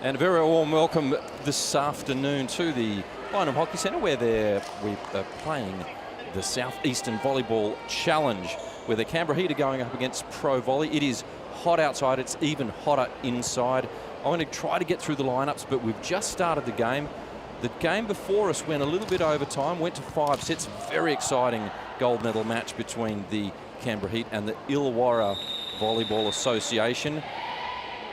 And a very warm welcome this afternoon to the Lynham Hockey Centre, where we are playing the Southeastern Volleyball Challenge, where the Canberra Heat are going up against Pro Volley. It is hot outside, it's even hotter inside. I'm going to try to get through the lineups, but we've just started the game. The game before us went a little bit over time, went to 5 sets. Very exciting gold medal match between the Canberra Heat and the Illawarra Volleyball Association.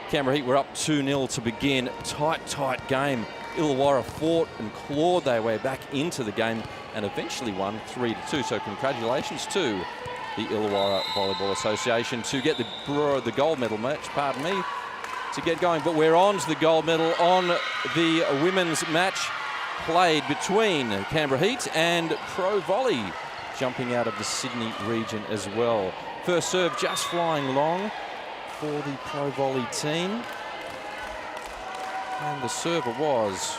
Canberra Heat were up 2-0 to begin. Tight game. Illawarra fought and clawed their way back into the game and eventually won 3-2. So congratulations to the Illawarra Volleyball Association to get the gold medal match, pardon me, to get going. But we're on to the gold medal on the women's match played between Canberra Heat and Pro Volley, jumping out of the Sydney region as well. First serve just flying long for the Pro Volley team. And the server was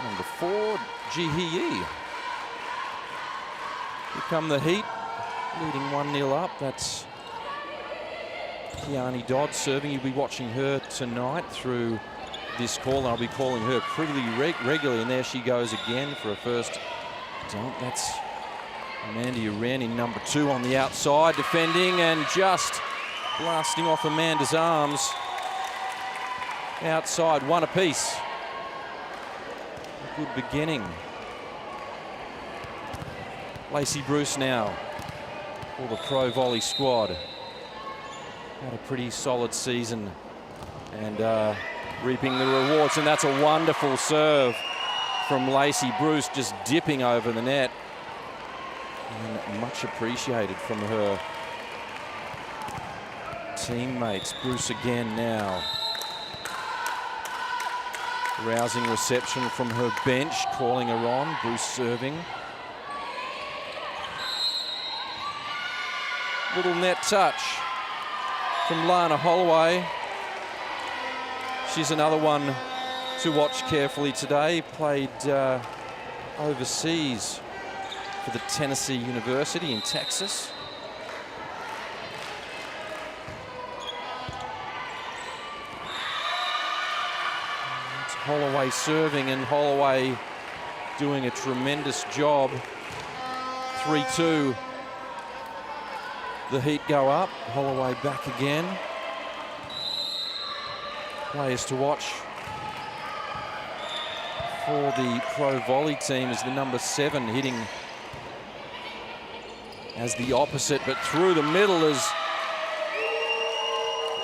number 4, Jihiyi. Here come the Heat, leading 1-0 up. That's Kiani Dodd serving. You'll be watching her tonight through this call, and I'll be calling her pretty regularly. And there she goes again for a first dump. That's Amanda Uren in number 2 on the outside, defending and just blasting off Amanda's arms. Outside, 1 apiece. A good beginning. Lacey Bruce now for the Pro Volley squad. Had a pretty solid season and reaping the rewards, and that's a wonderful serve from Lacey Bruce, just dipping over the net. And much appreciated from her teammates. Bruce again now. Rousing reception from her bench, calling her on. Bruce serving. Little net touch from Lana Holloway. She's another one to watch carefully today. Played overseas for the Tennessee University in Texas. It's Holloway serving, and Holloway doing a tremendous job. 3-2. The Heat go up. Holloway back again. Players to watch for the Pro Volley team is the number 7 hitting as the opposite, but through the middle is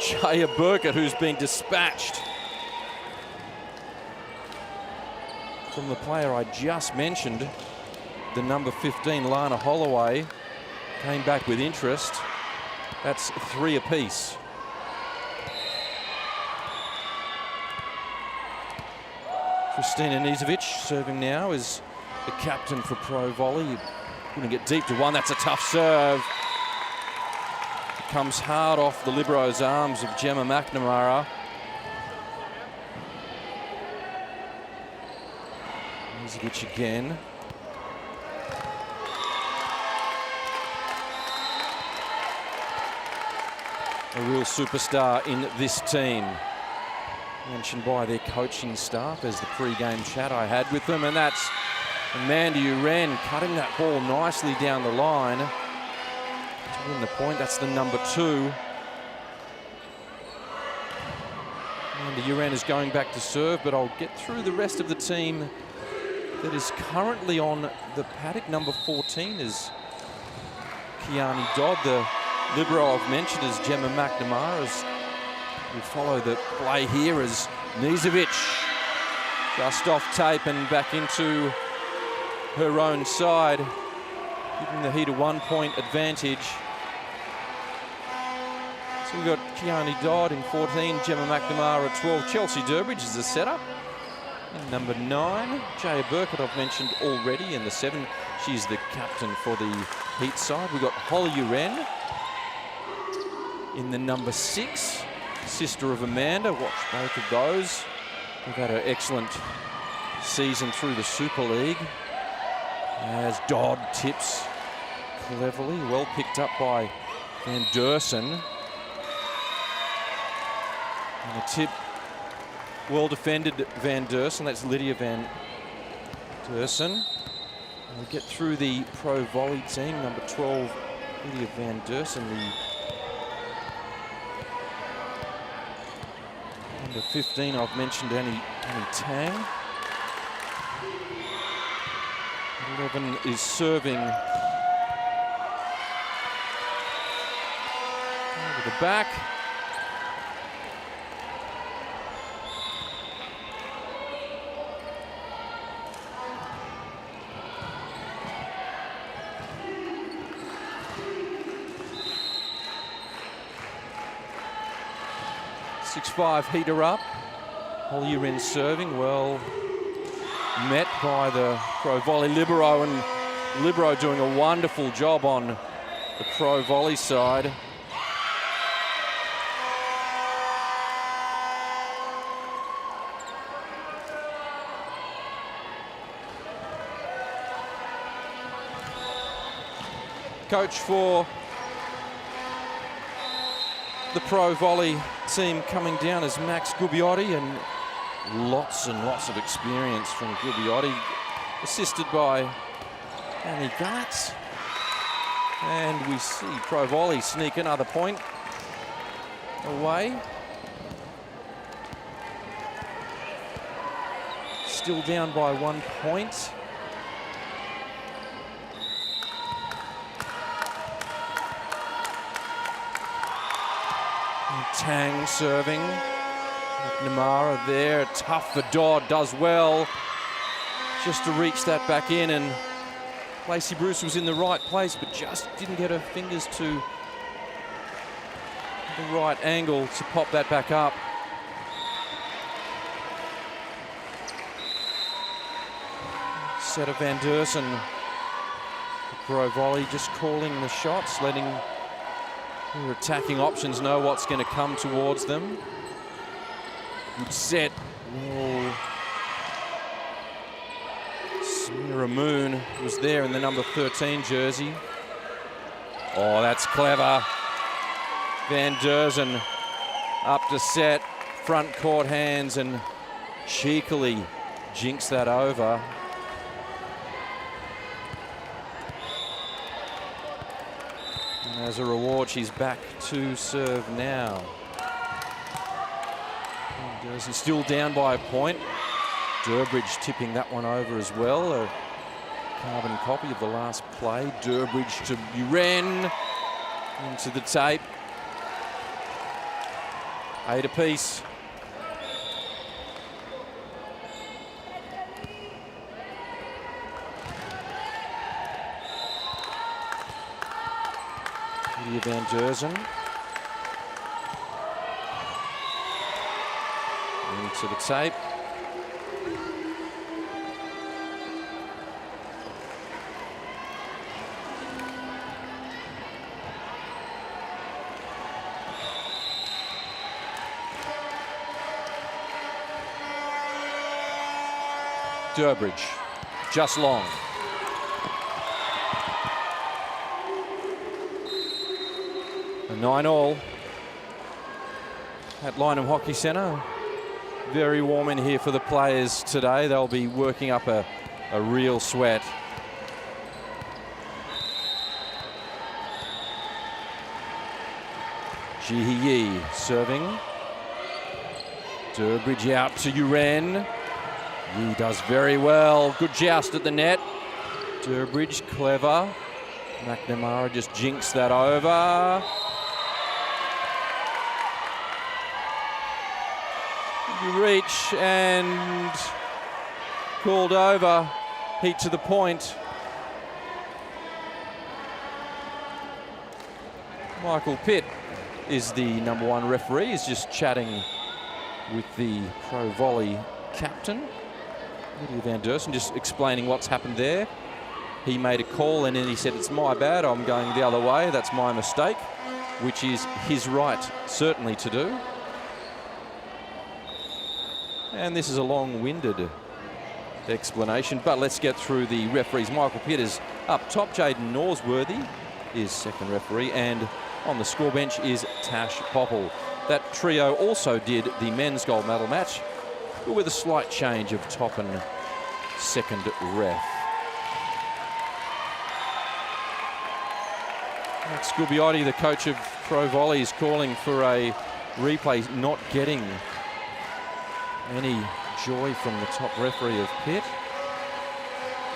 Jaya Burkett, who's been dispatched from the player I just mentioned. The number 15, Lana Holloway, came back with interest. That's 3 apiece. Kristina Nizovic serving now is the captain for Pro Volley. Going to get deep to 1. That's a tough serve. It comes hard off the libero's arms of Gemma McNamara. Nizovic again. A real superstar in this team. Mentioned by their coaching staff as the pre-game chat I had with them, and that's Amanda Uren cutting that ball nicely down the line to win the point. That's the number 2. Amanda Uren is going back to serve, but I'll get through the rest of the team that is currently on the paddock. Number 14 is Kiani Dodd. The libero I've mentioned is Gemma McNamara. As we follow the play here as Nizovic just off tape and back into her own side, giving the Heat a 1-point advantage. So we've got Kiani Dodd in 14, Gemma McNamara at 12. Chelsea Durbridge is the setup. And number 9, Jaya Burkett I've mentioned already, and the 7, she's the captain for the Heat side. We've got Holly Uren in the number 6, sister of Amanda. Watch both of those. They've had an excellent season through the Super League. As Dodd tips cleverly, well picked up by Van Dersen. And a tip. Well defended Van Dersen. That's Lydia Van Dersen. We'll get through the pro volley team. Number 12, Lydia Van Dersen. The number 15, I've mentioned Annie Tang. 11 is serving over the back. Heater up. Holly Uren serving, well met by the pro volley libero, and libero doing a wonderful job on the pro volley side. Coach for the pro volley team coming down is Max Gubbiotti, and lots of experience from Gubbiotti, assisted by Annie Gatz. And we see pro volley sneak another point away. Still down by 1 point. Tang serving. McNamara there, tough for Dodd, does well just to reach that back in, and Lacey Bruce was in the right place but just didn't get her fingers to the right angle to pop that back up. Set of Van Dersen, pro volley, just calling the shots, letting her attacking options know what's going to come towards them. Good set. Oh. Samira Moon was there in the number 13 jersey. Oh, that's clever. Van Dersen up to set, front court hands, and cheekily jinx that over. And as a reward, she's back to serve now. Dersen still down by a point. Durbridge tipping that one over as well. A carbon copy of the last play. Durbridge to Uren, into the tape. 8 apiece. Lydia Van Dersen. Into the tape. Durbridge, just long. A 9-all at Lynham Hockey Centre. Very warm in here for the players today. They'll be working up a real sweat. Jihi serving. Durbridge out to Uren. He does very well. Good joust at the net. Durbridge, clever. McNamara just jinxed that over. You reach and called over. Heat to the point. Michael Pitt is the number 1 referee. He's just chatting with the pro volley captain, Lydia Van Dersen, just explaining what's happened there. He made a call and then he said, "It's my bad, I'm going the other way, that's my mistake," which is his right, certainly, to do. And this is a long-winded explanation, but let's get through the referees. Michael Pitt is up top. Jaden Norsworthy is second referee, and on the score bench is Tash Popple. That trio also did the men's gold medal match, but with a slight change of top and second ref. Max Gubiotti, the coach of Pro Volley, is calling for a replay, not getting any joy from the top referee of Pitt.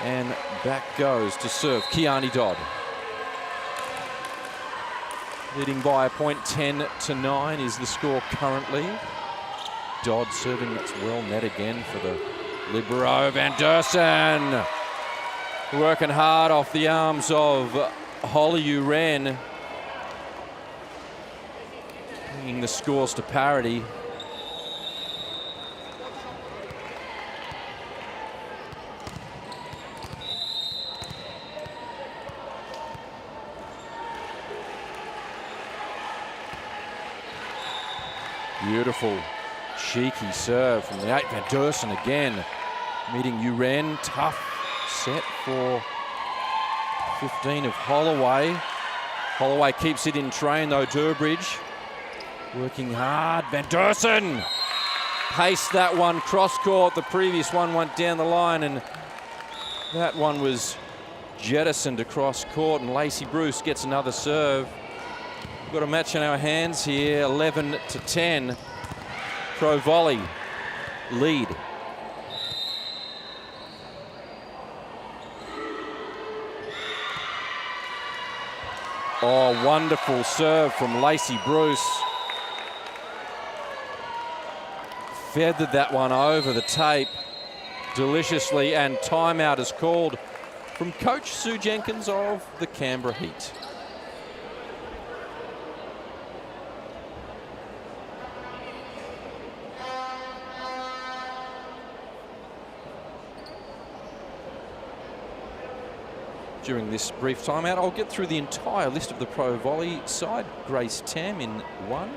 And back goes to serve Kiani Dodd. Leading by a point, 10-9 is the score currently. Dodd serving, that's well net again for the libero. Van Dersen working hard off the arms of Holly Uren, bringing the scores to parity. Beautiful, cheeky serve from the 8. Van Dersen again, meeting Uren. Tough set for 15 of Holloway. Holloway keeps it in train though, Durbridge. Working hard, Van Dersen! Paced that one, cross court. The previous one went down the line and that one was jettisoned across court, and Lacey Bruce gets another serve. We've got a match in our hands here, 11-10. Pro Volley lead. Oh, wonderful serve from Lacey Bruce. Feathered that one over the tape deliciously, and timeout is called from Coach Sue Jenkins of the Canberra Heat. During this brief timeout, I'll get through the entire list of the Pro Volley side. Grace Tam in 1,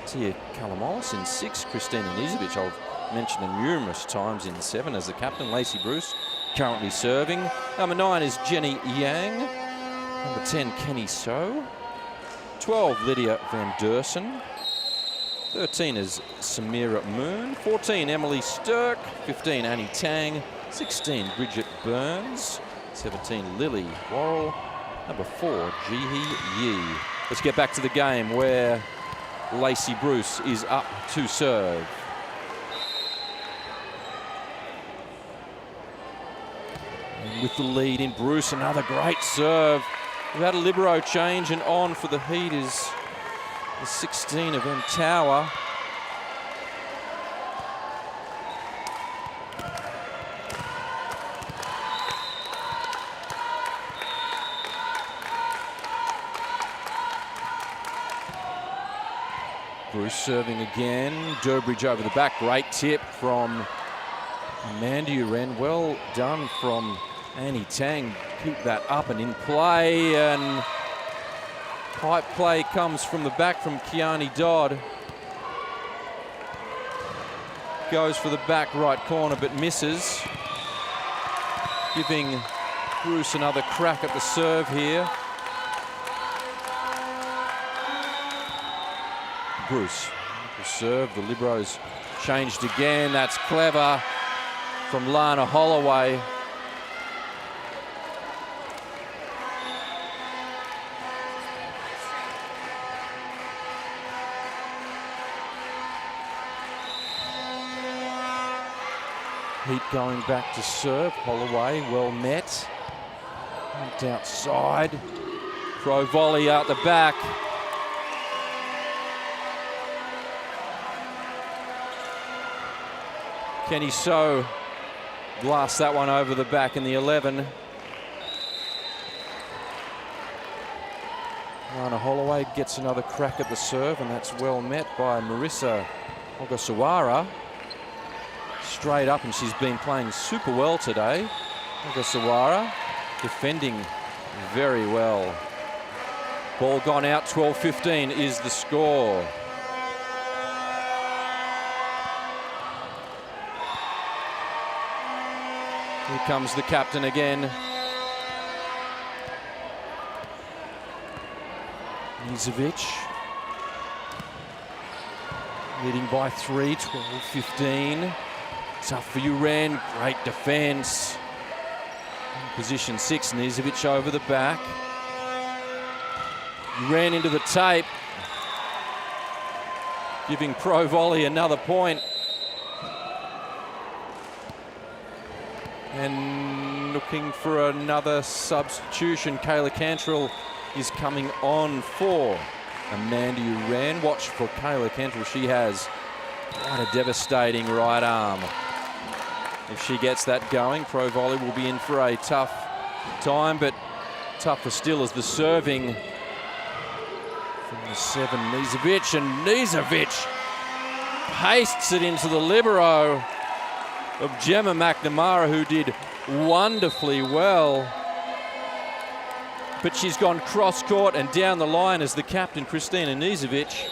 Tia Kalamolis in 6, Christina Nizovic, I've mentioned her numerous times, in 7 as the captain. Lacey Bruce currently serving. Number 9 is Jenny Yang. Number 10, Kenny So. 12, Lydia Van Dersen. 13 is Samira Moon. 14, Emily Stirk. 15, Annie Tang. 16, Bridget Burns. 17, Lily Worrell. Number 4, Jihi Yi. Let's get back to the game where Lacey Bruce is up to serve. And with the lead in Bruce, another great serve. We've had a libero change, and on for the Heat is the 16 of Tower. Bruce serving again. Durbridge over the back. Great tip from Amanda Uren. Well done from Annie Tang. Keep that up and in play. And pipe play comes from the back from Kiani Dodd. Goes for the back right corner but misses. Giving Bruce another crack at the serve here. Bruce will serve. The liberos changed again. That's clever from Lana Holloway. Heat going back to serve. Holloway well met. Went outside. Pro Volley out the back. Kenny So blasts that one over the back in the 11. Lana Holloway gets another crack at the serve, and that's well met by Marissa Ogasawara. Straight up, and she's been playing super well today. Ogasawara defending very well. Ball gone out, 12-15 is the score. Here comes the captain again. Nizovic. Leading by 3, 12-15. Tough for Uren, great defence. Position 6, Nizovic over the back. Uren into the tape. Giving Pro Volley another point. And looking for another substitution. Kayla Cantrell is coming on for Amanda Uren. Watch for Kayla Cantrell. She has quite a devastating right arm. If she gets that going, Pro Volley will be in for a tough time, but tougher still is the serving from the 7, Nizovic, and Nizovic pastes it into the libero of Gemma McNamara, who did wonderfully well. But she's gone cross-court and down the line as the captain, Kristina Nizovic.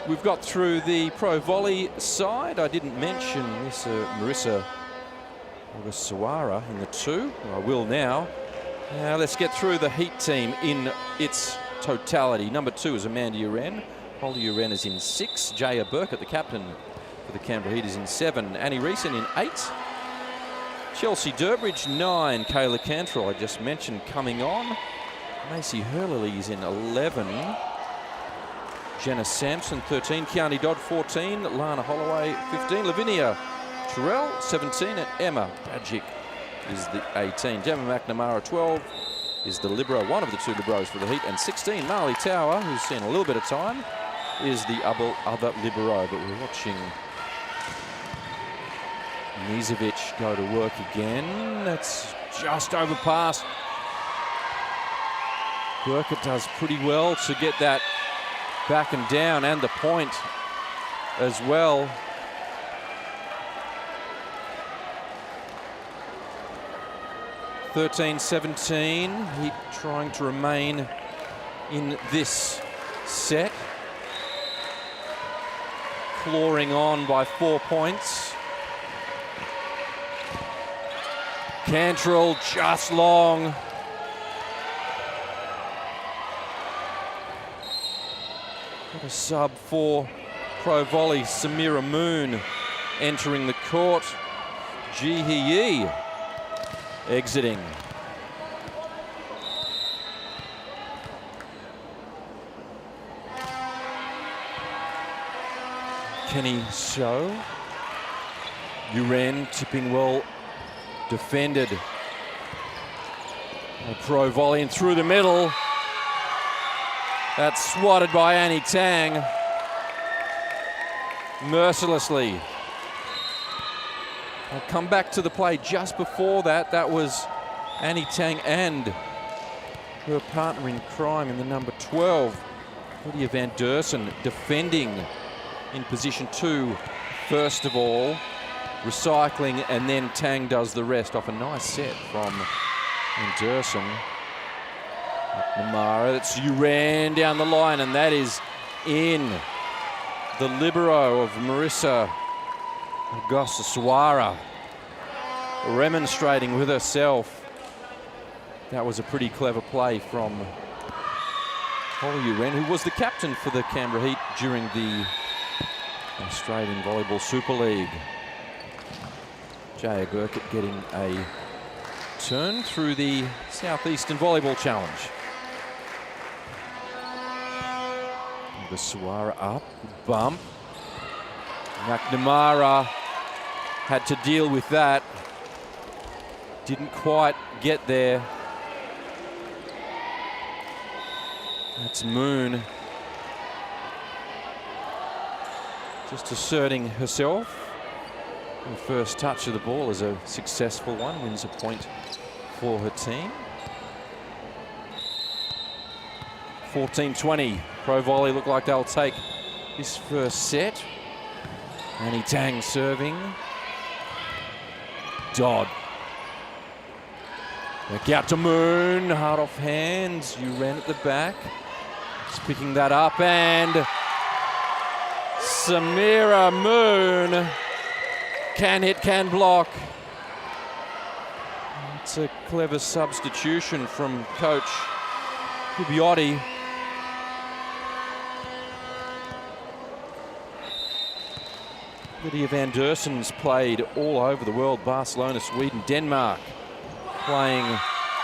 We've got through the Pro Volley side. I didn't mention this, Marissa Ogasawara in the 2. I will now. Now let's get through the Heat team in its totality. Number 2 is Amanda Uren. Holly Uren is in 6. Jaya Burkett, the captain for the Canberra Heat, is in 7. Annie Reeson in 8. Chelsea Durbridge 9. Kayla Cantrell, I just mentioned, coming on. Macy Hurley is in 11. Jenna Sampson 13. Kiani Dodd 14. Lana Holloway 15. Lavinia Terrell 17. And Emma Badgick is the 18. Gemma McNamara 12 is the libero, one of the 2 liberos for the Heat. And 16, Marley Tower, who's seen a little bit of time, is the other libero. But we're watching Nizovic go to work again. That's just overpassed. Burkett does pretty well to get that back and down, and the point as well. (13-17). Heat trying to remain in this set. Clawing on by 4 points. Cantrell just long. What a sub for Pro Volley. Samira Moon entering the court. Ji Hee exiting. Kenny So. Uren tipping well defended. A Pro Volley and through the middle. That's swatted by Annie Tang mercilessly. I'll come back to the play just before that. That was Annie Tang and her partner in crime in the number 12, Lydia Van Dersen, defending in position 2 first of all, recycling, and then Tang does the rest off a nice set from Van Dersen. McNamara, that's Uren down the line, and that is in. The libero of Marissa Ogasawara remonstrating with herself. That was a pretty clever play from Holly Uren, who was the captain for the Canberra Heat during the Australian Volleyball Super League. Jaya Burkett getting a turn through the Southeastern Volleyball Challenge. Ogasawara up, bump. McNamara had to deal with that. Didn't quite get there. That's Moon. Just asserting herself. The first touch of the ball is a successful one, wins a point for her team. 14-20. Pro Volley look like they'll take this first set. Annie Tang serving. Dodd. Back out to Moon. Hard off hands. Uren at the back. Just picking that up, and Samira Moon can hit, can block. It's a clever substitution from coach Kubiotti. Lydia van Dersen's played all over the world, Barcelona, Sweden, Denmark, playing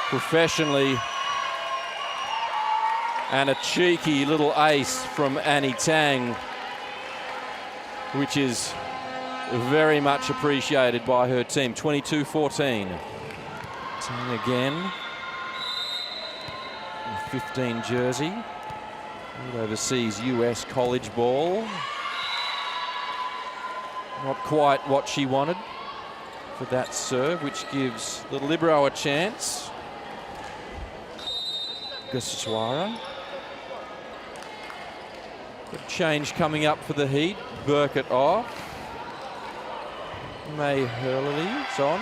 professionally. And a cheeky little ace from Annie Tang, which is very much appreciated by her team. 22-14. Tang again. 15 jersey. Overseas US college ball. Not quite what she wanted for that serve, which gives the libero a chance. Guswara. Good change coming up for the Heat. Burkett off. May Hurley's on.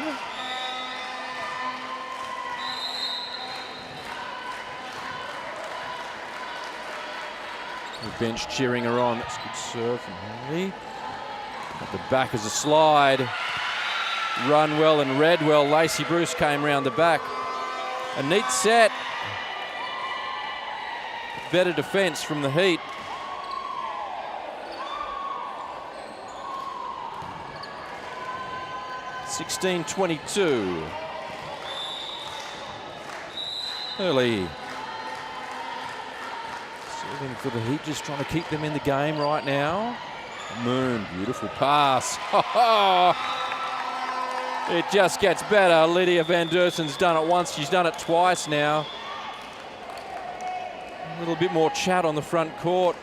The bench cheering her on. That's a good serve from Hurley. At the back is a slide. Run well and read well. Lacey Bruce came round the back. A neat set. Better defence from the Heat. (16-22). Hurley. Serving for the Heat, just trying to keep them in the game right now. Moon, beautiful pass. It just gets better. Lydia van Dersen's done it once, she's done it twice now. A little bit more chat on the front court.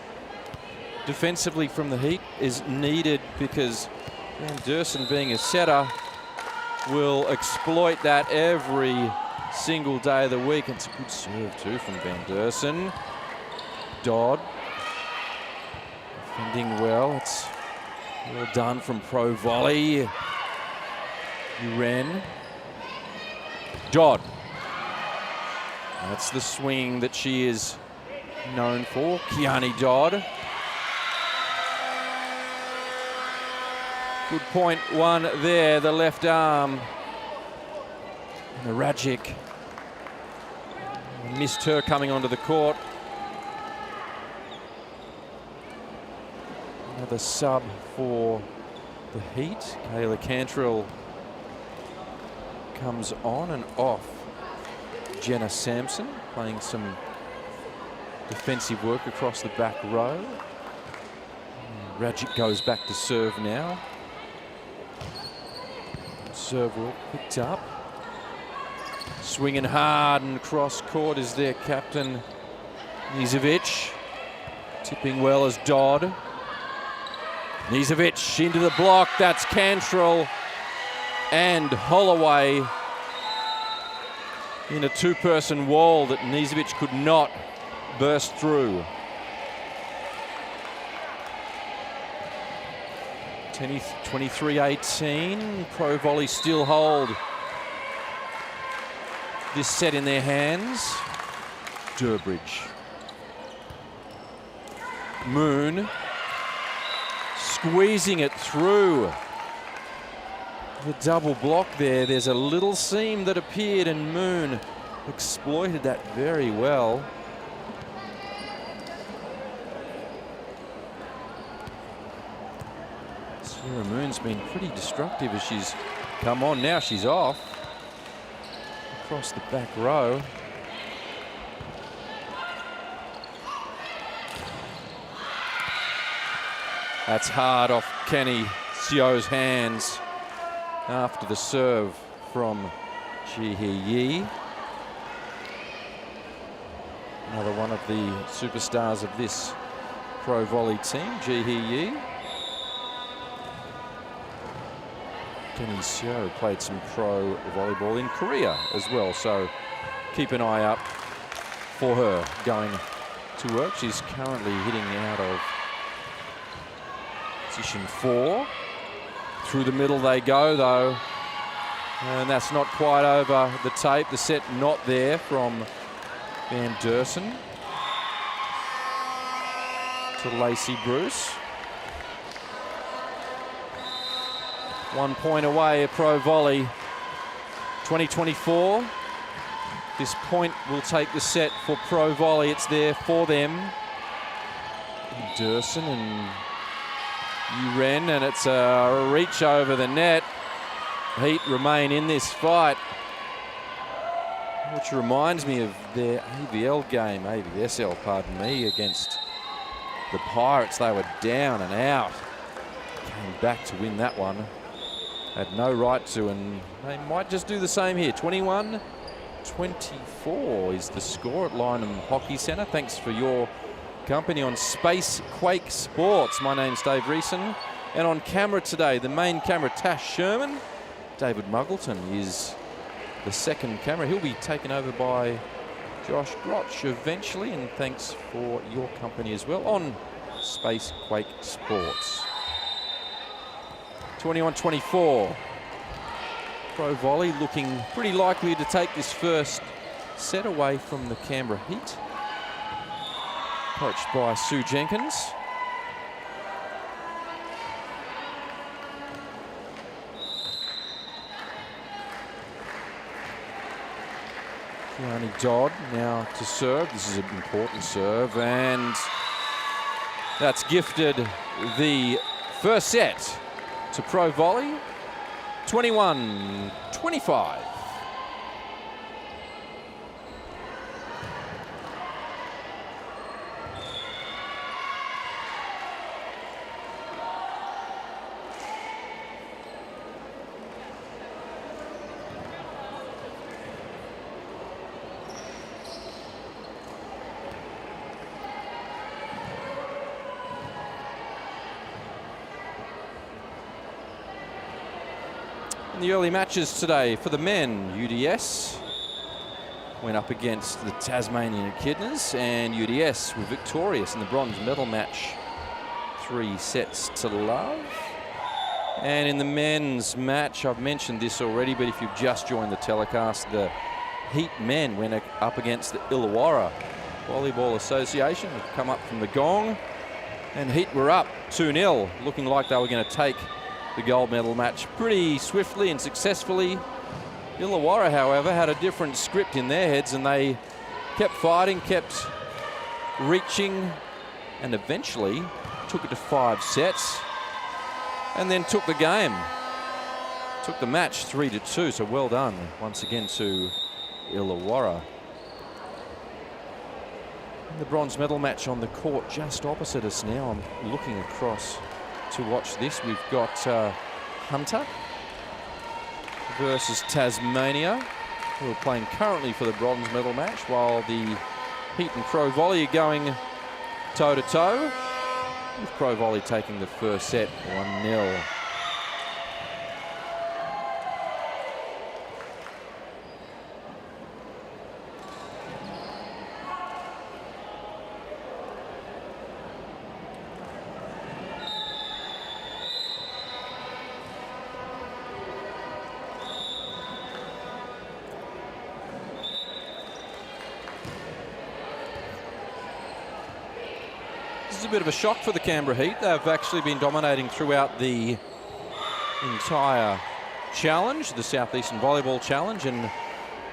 Defensively from the Heat is needed because Van Dersen, being a setter, will exploit that every single day of the week. It's a good serve too from Van Dersen. Dodd. Defending well. It's well done from Pro Volley. Uren. Dodd. That's the swing that she is known for. Kiani Dodd. Good point one there, the left arm. And Rajic missed her coming onto the court. Another sub for the Heat. Kayla Cantrell comes on and off. Jenna Sampson playing some defensive work across the back row. Rajic goes back to serve now. Serve work picked up. Swinging hard and cross court is their captain, Nizovic. Tipping well as Dodd. Nizovic into the block. That's Cantrell and Holloway in a two-person wall that Nizovic could not burst through. 23-18. Pro Volley still hold this set in their hands. Durbridge. Moon squeezing it through. The double block there. There's a little seam that appeared and Moon exploited that very well. Sarah Moon's been pretty destructive as she's come on. Now she's off. Across the back row. That's hard off Kenny Sio's hands after the serve from Ji Hee Yi. Another one of the superstars of this Pro Volley team, Ji Hee Yi. Kenny Seo played some pro volleyball in Korea as well, so keep an eye up for her going to work. She's currently hitting out of position 4. Through the middle they go though, and that's not quite over the tape. The set not there from Van Dersen to Lacey Bruce. 1 point away, a Pro Volley. 2024. This point will take the set for Pro Volley. It's there for them. Durson and Uren, and it's a reach over the net. Heat remain in this fight, which reminds me of their AVL game, AVSL, pardon me, against the Pirates. They were down and out. Came back to win that one. Had no right to, and they might just do the same here. 21-24 is the score at Lynham Hockey Centre. Thanks for your company on Space Quake Sports. My name's Dave Reeson, and on camera today, the main camera, Tash Sherman. David Muggleton is the second camera. He'll be taken over by Josh Grotch eventually, and thanks for your company as well on Space Quake Sports. 21-24. Pro Volley looking pretty likely to take this first set away from the Canberra Heat. Coached by Sue Jenkins. Keone Dodd now to serve. This is an important serve, and that's gifted the first set to Pro Volley. 21-25. In the early matches today for the men, UDS went up against the Tasmanian Echidnas, and UDS were victorious in the bronze medal match, 3-0. And in the men's match, I've mentioned this already, but if you've just joined the telecast, the Heat men went up against the Illawarra Volleyball Association. They've come up from the gong, and Heat were up 2-0, looking like they were going to take the gold medal match pretty swiftly and successfully. Illawarra, however, had a different script in their heads, and they kept fighting, kept reaching, and eventually took it to 5 sets, and then took the game. Took the match 3-2, so well done once again to Illawarra. The bronze medal match on the court just opposite us now. I'm looking across to watch this. We've got Hunter versus Tasmania, who are playing currently for the bronze medal match, while the Heat and Pro Volley are going toe-to-toe, with Pro Volley taking the first set 1-0. A bit of a shock for the Canberra Heat. They've actually been dominating throughout the entire challenge, the Southeastern Volleyball Challenge, and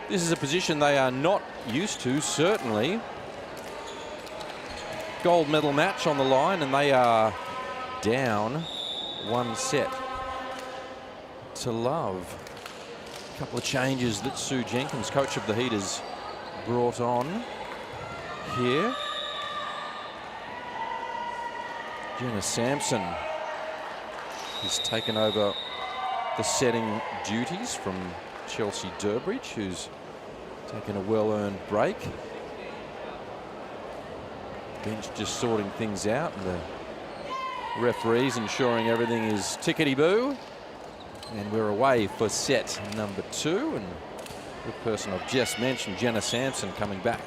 this is a position they are not used to, certainly. Gold medal match on the line, and they are down 1-0. A couple of changes that Sue Jenkins, coach of the Heat, has brought on here. Jenna Sampson has taken over the setting duties from Chelsea Durbridge, who's taken a well-earned break. Bench just sorting things out, and the referees ensuring everything is tickety-boo. And we're away for set number 2, and the person I've just mentioned, Jenna Sampson, coming back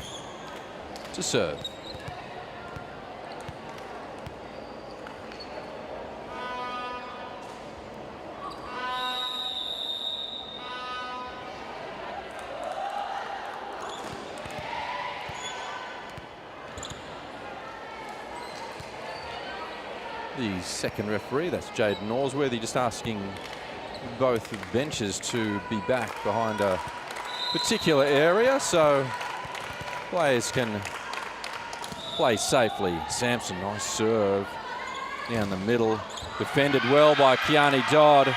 to serve. The second referee, that's Jaden Norsworthy, just asking both benches to be back behind a particular area, so players can play safely. Sampson, nice serve down the middle, defended well by Kiani Dodd.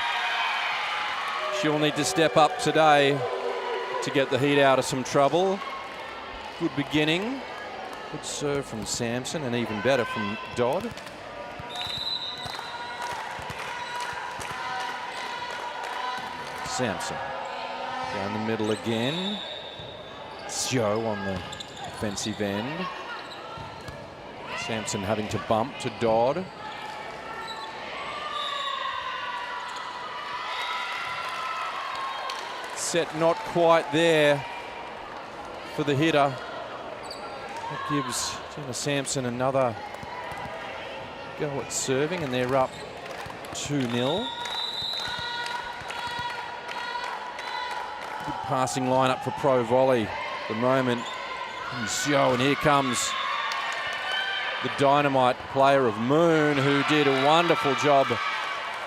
She'll need to step up today to get the Heat out of some trouble. Good beginning, good serve from Sampson, and even better from Dodd. Sampson down the middle again. Joe on the offensive end. Sampson having to bump to Dodd. Set not quite there for the hitter. That gives Jenna Sampson another go at serving, and they're up 2-0. Good passing lineup for Pro Volley. The moment Sio, and here comes the dynamite player of Moon, who did a wonderful job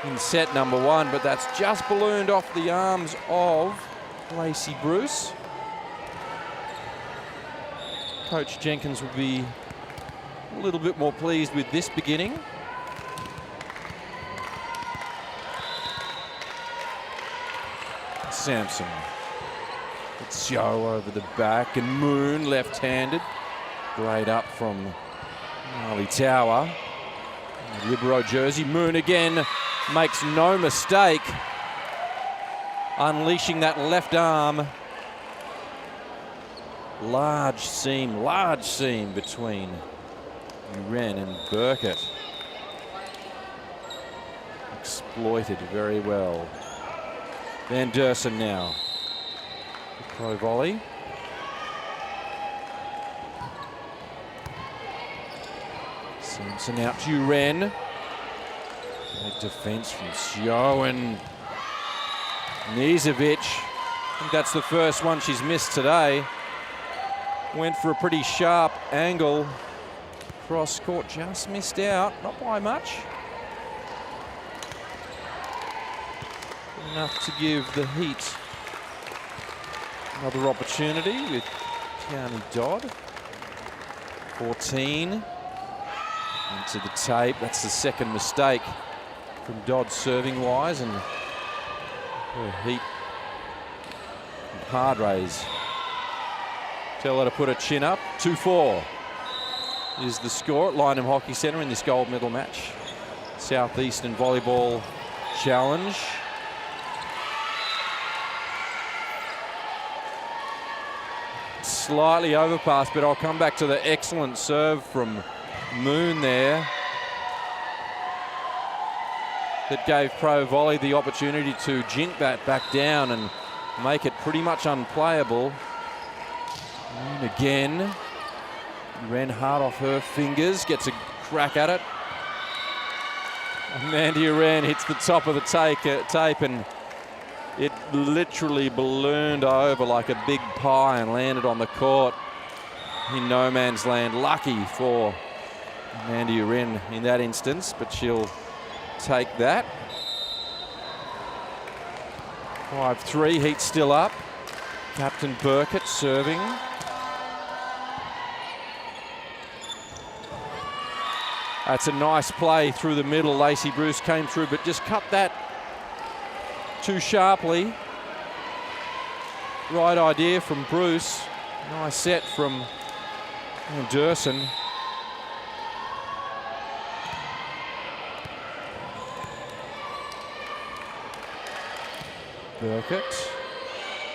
in set number 1, but that's just ballooned off the arms of Lacey Bruce. Coach Jenkins will be a little bit more pleased with this beginning. Sampson. It's Joe over the back, and Moon left-handed. Great up from Marley Tower. Libero jersey. Moon again makes no mistake, unleashing that left arm. Large seam between Uren and Burkett. Exploited very well. Van Dersen now. Pro volley. Sampson out to Uren. Great defense from Sio, and Nizovic. I think that's the first one she's missed today. Went for a pretty sharp angle. Cross court, just missed out, not by much. Enough to give the Heat another opportunity with Kiani Dodd. 14 into the tape. That's the second mistake from Dodd serving wise, and her Heat Padres tell her to put her chin up. 2-4 is the score at Lynham Hockey Centre in this gold medal match. Southeastern Volleyball Challenge. Slightly overpassed, but I'll come back to the excellent serve from Moon there. That gave Pro Volley the opportunity to jink that back down and make it pretty much unplayable. Moon again. Ran hard off her fingers, gets a crack at it. Mandy Uren hits the top of the tape, and it literally ballooned over like a big pie and landed on the court in no man's land. Lucky for Mandy Uren in that instance, but she'll take that. 5-3, Heat still up. Captain Burkett serving. That's a nice play through the middle. Lacey Bruce came through, but just cut that too sharply. Right idea from Bruce. Nice set from Dersen. Burkett.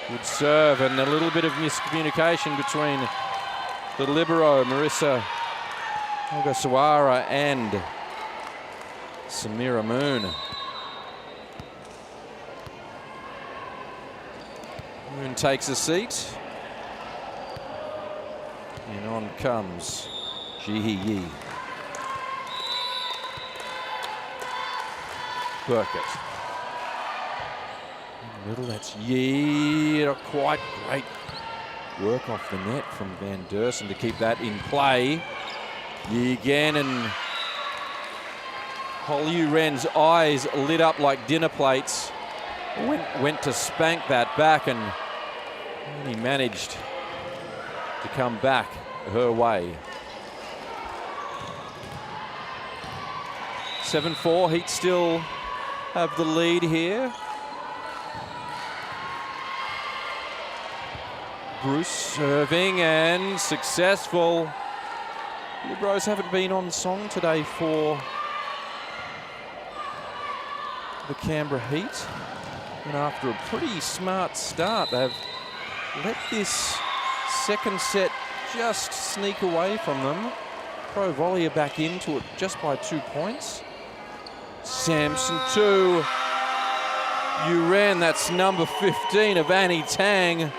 Good serve, and a little bit of miscommunication between the libero, Marissa Ogasawara, and Samira Moon. Moon takes a seat. And on comes Jihi Yi. Burkett. In the middle, that's Yi. Not quite great work off the net from Van Dersen to keep that in play. Yi again, and Holly Uren's eyes lit up like dinner plates went to spank that back, and he managed to come back her way. 7-4, Heat still have the lead here. Bruce serving and successful. Libros haven't been on song today for the Canberra Heat. And after a pretty smart start, they've let this second set just sneak away from them. Pro Volley are back into it just by 2 points. Sampson 2. Uren, that's number 15 of Annie Tang,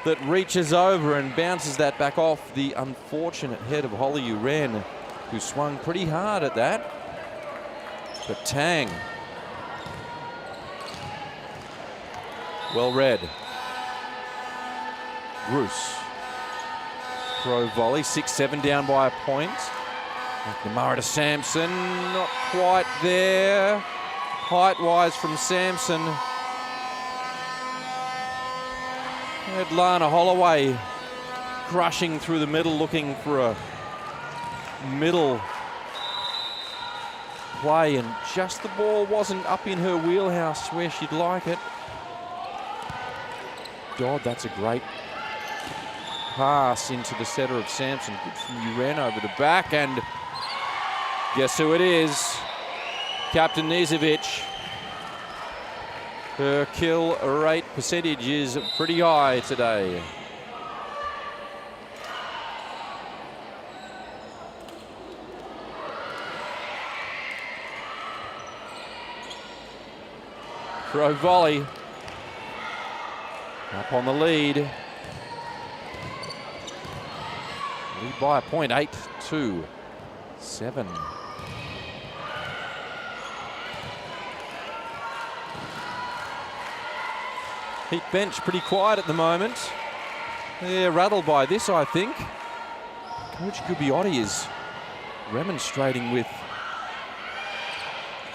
that reaches over and bounces that back off the unfortunate head of Holly Uren, who swung pretty hard at that. But Tang, well read. Bruce. Pro Volley, 6-7 down by a point. McNamara to Sampson, not quite there. Height-wise from Sampson. Had Lana Holloway crushing through the middle, looking for a middle play, and just the ball wasn't up in her wheelhouse where she'd like it. God, that's a great pass into the setter of Sampson. Good from Uren over the back, and guess who it is? Captain Nizovic. Her kill rate percentage is pretty high today. Pro Volley up on the lead. Lead by a point, 8-2-7. Heat bench pretty quiet at the moment. They're rattled by this, I think. Coach Gubbiotti is remonstrating with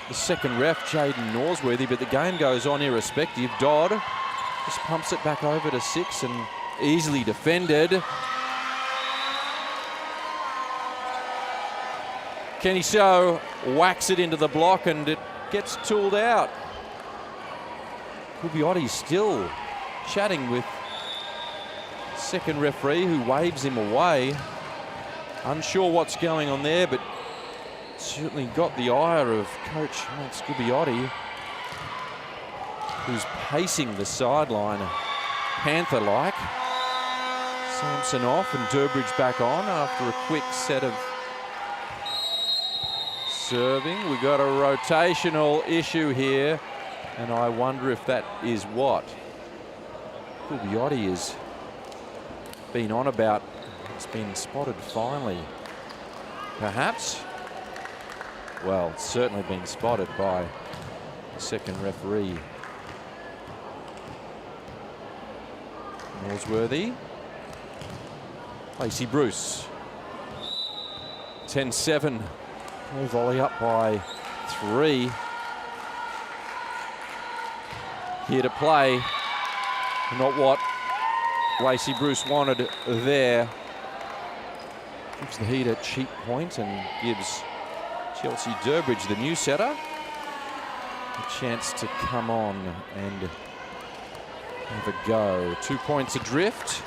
the second ref, Jaden Norsworthy, but the game goes on irrespective. Dodd just pumps it back over to 6 and easily defended. Kenny Shaw whacks it into the block and it gets tooled out. Gubbiotti still chatting with second referee, who waves him away. Unsure what's going on there, but certainly got the ire of Coach Max Gubbiotti, who's pacing the sideline, Panther-like. Sampson off and Durbridge back on after a quick set of serving. We got a rotational issue here, and I wonder if that is what Gubbiotti has been on about. It's been spotted finally. Perhaps? Well, it's certainly been spotted by the second referee. Norsworthy. Lacey Bruce. 10-7. Pro Volley up by 3. Here to play. Not what Lacey Bruce wanted there. Gives the Heat a cheap point and gives Chelsea Durbridge, the new setter, a chance to come on and have a go. 2 points adrift.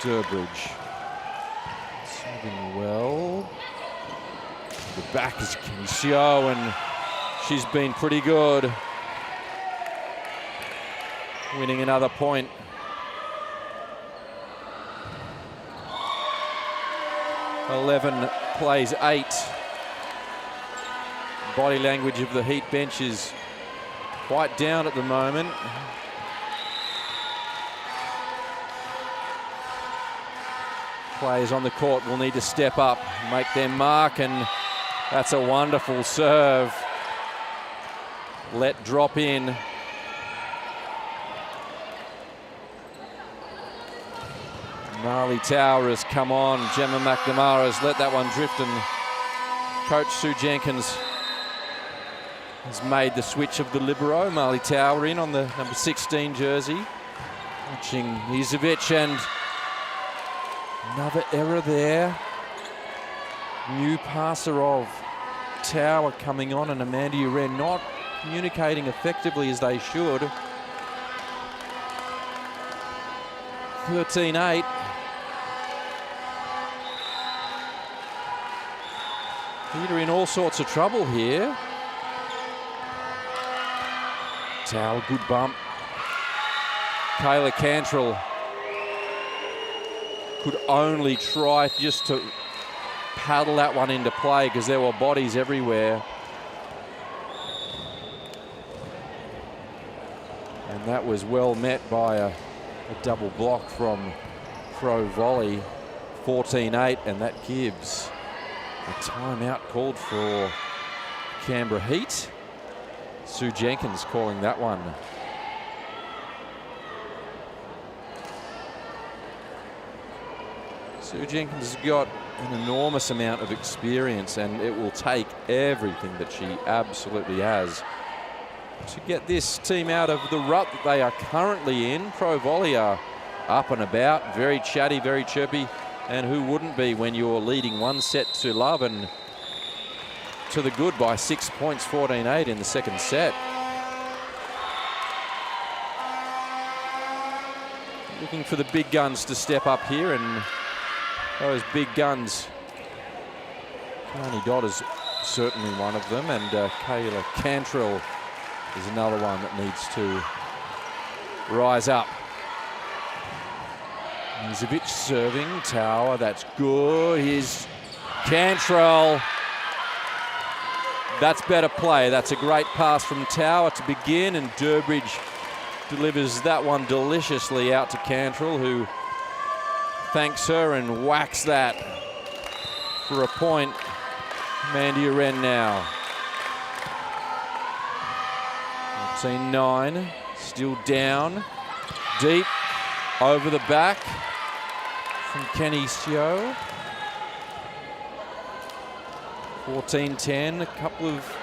Durbridge serving well. The back is Kenny Shaw, and she's been pretty good. Winning another point. Eleven plays 8. Body language of the Heat bench is quite down at the moment. Players on the court will need to step up, make their mark, and that's a wonderful serve. Let drop in. Marley Tower has come on. Gemma McNamara has let that one drift and Coach Sue Jenkins has made the switch of the libero. Marley Tower in on the number 16 jersey. Watching Izovic, and another error there. New passer of Tower coming on, and Amanda Uren not communicating effectively as they should. 13-8. Peter in all sorts of trouble here. Tower, good bump. Kayla Cantrell could only try just to paddle that one into play because there were bodies everywhere. And that was well met by a double block from Pro Volley. 14-8, and that gives a timeout called for Canberra Heat. Sue Jenkins calling that one. Sue Jenkins has got an enormous amount of experience, and it will take everything that she absolutely has to get this team out of the rut that they are currently in. Pro Volley are up and about, very chatty, very chirpy, and who wouldn't be when you're leading 1-0 and to the good by 6 points, 14-8 in the second set. Looking for the big guns to step up here, and those big guns, Carney Dodd is certainly one of them, and Kayla Cantrell is another one that needs to rise up. Izovic serving, Tower, that's good. Here's Cantrell. That's better play. That's a great pass from Tower to begin, and Durbridge delivers that one deliciously out to Cantrell, who thanks her and whacks that for a point. Mandy Uren now. 14-9, still down. Deep, over the back from Kenny Seo. 14-10, a couple of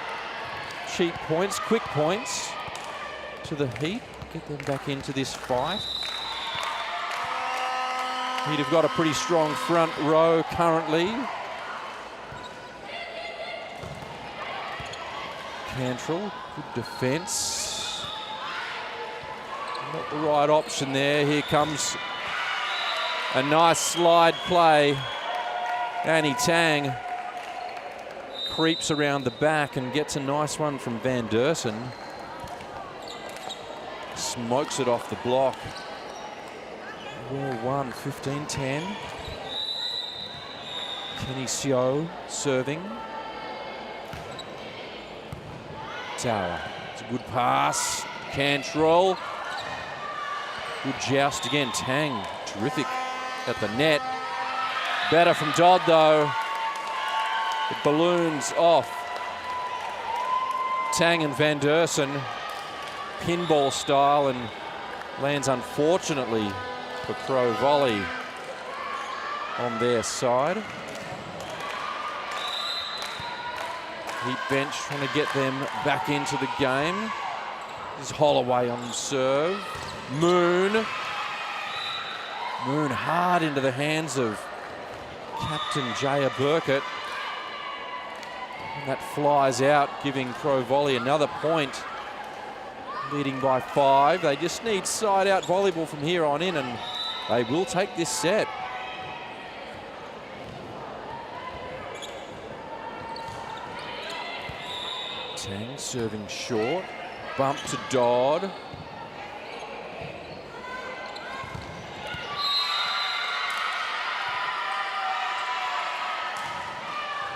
cheap points, quick points to the Heat. Get them back into this fight. Heat have got a pretty strong front row currently. Cantrell, good defense. Not the right option there. Here comes a nice slide play. Annie Tang creeps around the back and gets a nice one from Van Dersen. Smokes it off the block. Well won, 15-10. Kenny Seo serving. Tower, it's a good pass. Cantrell, good joust again. Tang, terrific at the net. Better from Dodd though. It balloons off. Tang and Van Dersen, pinball style, and lands unfortunately for Pro Volley on their side. Heat bench trying to get them back into the game. This is Holloway on serve. Moon hard into the hands of Captain Jaya Burkett. And that flies out, giving Pro Volley another point. Leading by 5. They just need side-out volleyball from here on in, and they will take this set. Tang serving short. Bump to Dodd.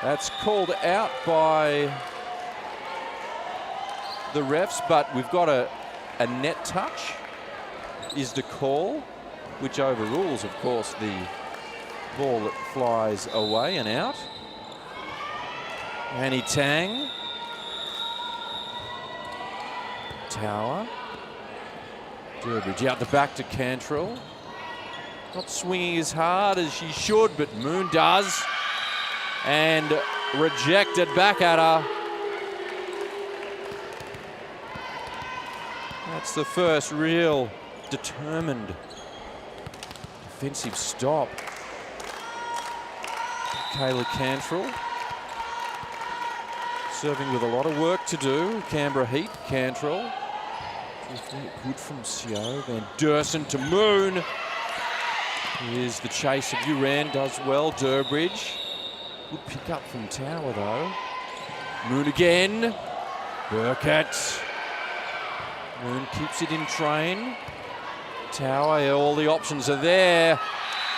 That's called out by the refs, but we've got a net touch is the call, which overrules, of course, the ball that flies away and out. Annie Tang. Tower. Durbridge out the back to Cantrell. Not swinging as hard as she should, but Moon does. And rejected back at her. That's the first real determined defensive stop. Kayla Cantrell serving with a lot of work to do. Canberra Heat, Cantrell. Good from Sio. Van Dersen to Moon. Here's the chase of Uran, does well. Durbridge. Good pick up from Tower though. Moon again. Burkett. Moon keeps it in train. Tower, all the options are there.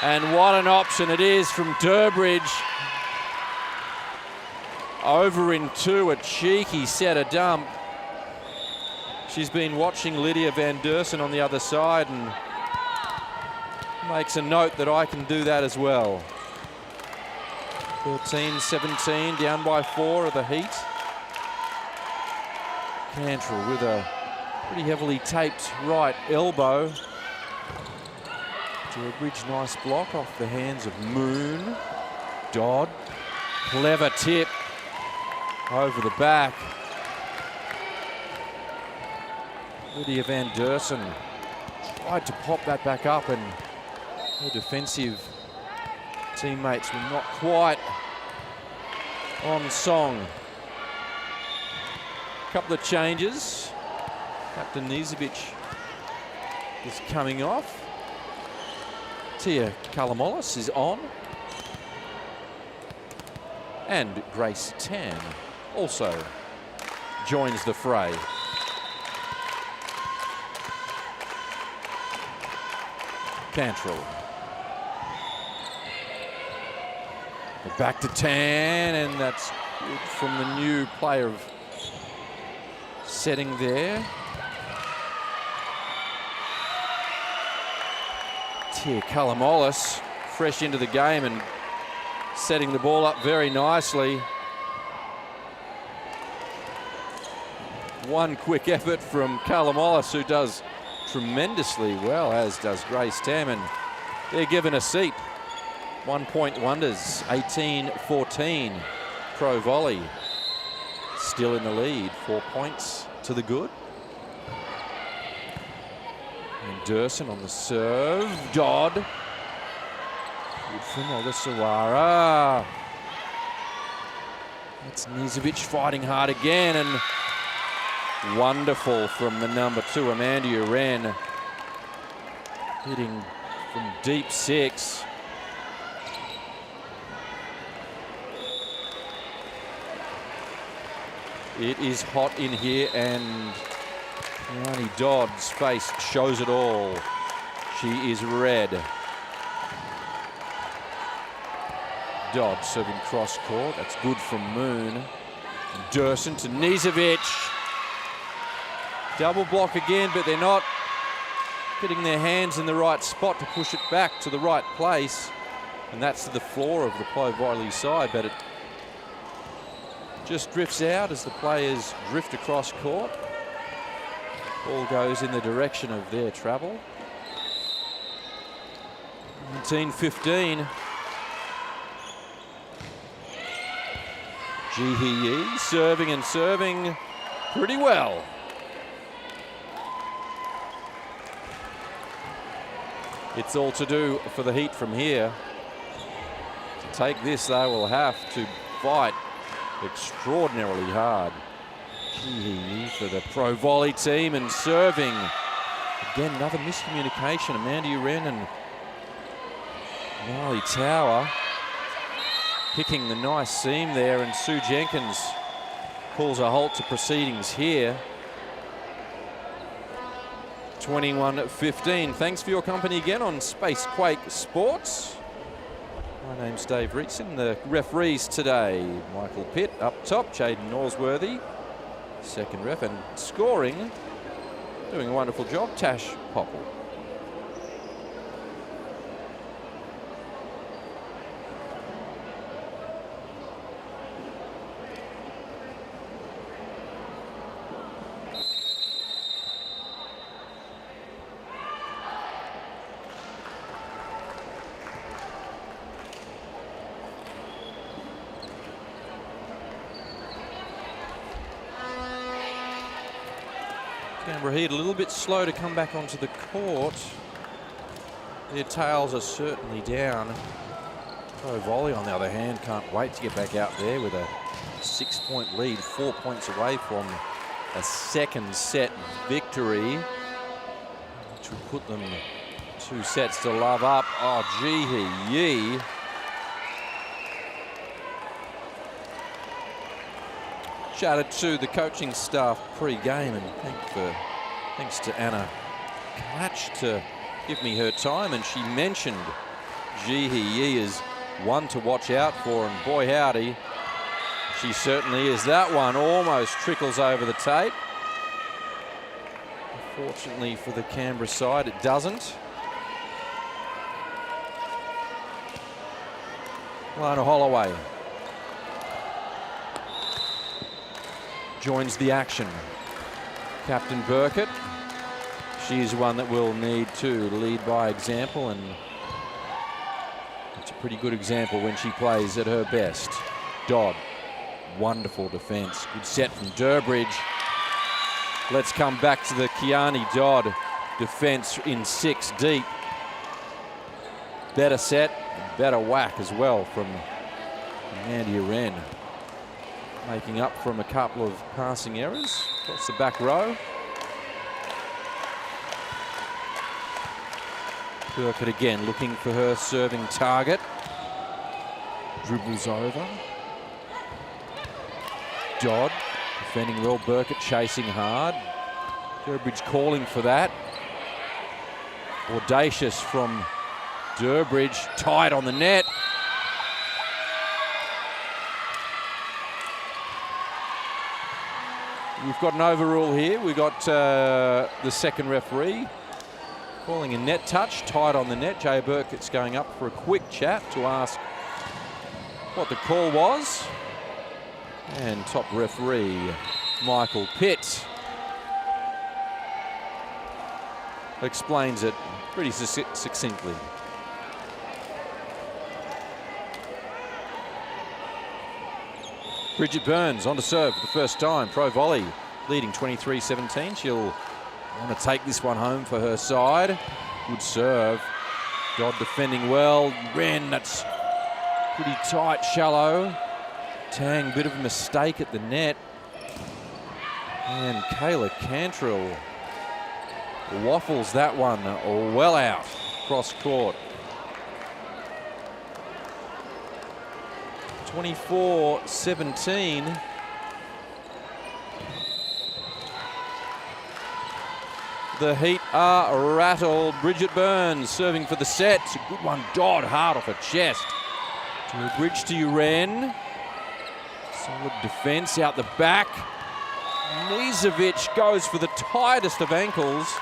And what an option it is from Durbridge. Over into a cheeky set of dump. She's been watching Lydia Van Dersen on the other side and makes a note that I can do that as well. 13-17, down by 4 of the Heat. Cantrell with a pretty heavily taped right elbow. Durbridge, nice block off the hands of Moon. Dodd, clever tip over the back. Lydia Van Dersen tried to pop that back up and her defensive teammates were not quite on song. A couple of changes. Captain Nizovic is coming off. Tia Kalamolis is on. And Grace Tan also joins the fray. Cantrell. Back to Tan, and that's good from the new player of setting there. Tia Kalamolis, fresh into the game and setting the ball up very nicely. One quick effort from Kalamolis, who does tremendously well, as does Grace Tam, and they're given a seat. 1-point wonders, 18-14. Pro Volley still in the lead, 4 points to the good. And Dersen on the serve. Dodd. Good from Ogasawara. That's Nizovic fighting hard again, and wonderful from the number 2, Amanda Uran. Hitting from deep 6. It is hot in here, and Keani Dodd's face shows it all. She is red. Dodd serving cross court. That's good from Moon. Dersen to Nizovic. Double block again, but they're not getting their hands in the right spot to push it back to the right place. And that's to the floor of the Pro Volley side, but it just drifts out as the players drift across court. Ball goes in the direction of their travel. 19-15. Jihi serving and serving pretty well. It's all to do for the Heat from here. To take this, they will have to fight extraordinarily hard. Jihi for the Pro Volley team, and serving. Again, another miscommunication. Amanda Uran and Marley Tower picking the nice seam there, and Sue Jenkins calls a halt to proceedings here. 21-15. Thanks for your company again on Spacequake Sports. My name's Dave Reitson. The referees today, Michael Pitt up top, Jaden Norsworthy, second ref, and scoring, doing a wonderful job, Tash Popple. Canberra Heat a little bit slow to come back onto the court. Their tails are certainly down. Pro Volley, on the other hand, can't wait to get back out there with a 6-point lead, 4 points away from a second set victory, which will put them 2 sets to love up. Oh, gee yee. Shouted to the coaching staff pre-game, and thanks to Anna Klatch to give me her time, and she mentioned Ji Hee is one to watch out for, and boy howdy, she certainly is. That one almost trickles over the tape. Fortunately for the Canberra side, it doesn't. Lana Holloway joins the action. Captain Burkett, she's one that will need to lead by example, and it's a pretty good example when she plays at her best. Dodd, wonderful defense. Good set from Durbridge. Let's come back to the Kiani Dodd defense in 6 deep. Better set, better whack as well from Amanda Wren. Making up from a couple of passing errors across the back row. Burkett again looking for her serving target. Dribbles over. Dodd defending well, Burkett chasing hard. Durbridge calling for that. Audacious from Durbridge, tight on the net. We've got an overrule here. We've got the second referee calling a net touch, tight on the net. Jay Burkett's going up for a quick chat to ask what the call was. And top referee, Michael Pitt, explains it pretty succinctly. Bridget Burns on to serve for the first time. Pro Volley leading 23-17. She'll want to take this one home for her side. Good serve. Dodd defending well. Wren, that's pretty tight, shallow. Tang, bit of a mistake at the net. And Kayla Cantrell waffles that one well out cross court. 24-17. The Heat are rattled. Bridget Burns serving for the set. It's a good one. Dodd hard off her chest. To a bridge to Uren. Solid defense out the back. Nizovic goes for the tightest of ankles.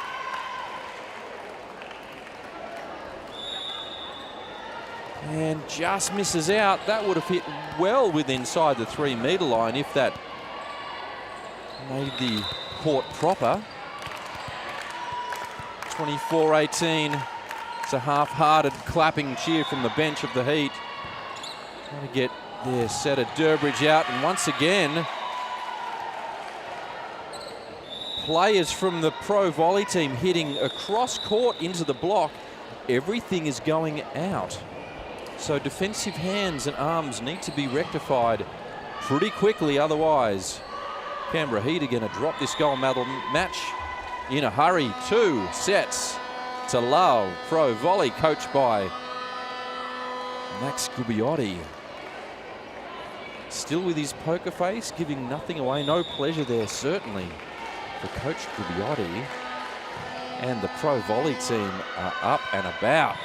And just misses out. That would have hit well within inside the 3-metre line if that made the court proper. 24-18. It's a half-hearted clapping cheer from the bench of the Heat. Trying to get their setter Durbridge out. And once again, players from the Pro Volley team hitting across court into the block. Everything is going out. So defensive hands and arms need to be rectified pretty quickly, otherwise Canberra Heat are going to drop this gold medal match in a hurry. 2 sets to love. Pro Volley coached by Max Gubiotti. Still with his poker face, giving nothing away. No pleasure there, certainly, for Coach Gubiotti. And the Pro Volley team are up and about.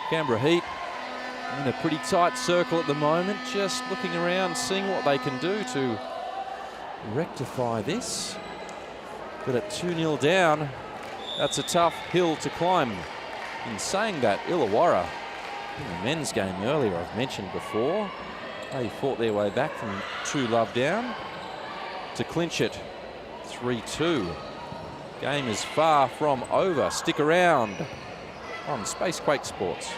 Canberra Heat in a pretty tight circle at the moment, just looking around, seeing what they can do to rectify this. But at 2-0 down, that's a tough hill to climb. In saying that, Illawarra, in the men's game earlier, I've mentioned before, they fought their way back from 2-love down to clinch it 3-2. Game is far from over. Stick around on Spacequake Sports.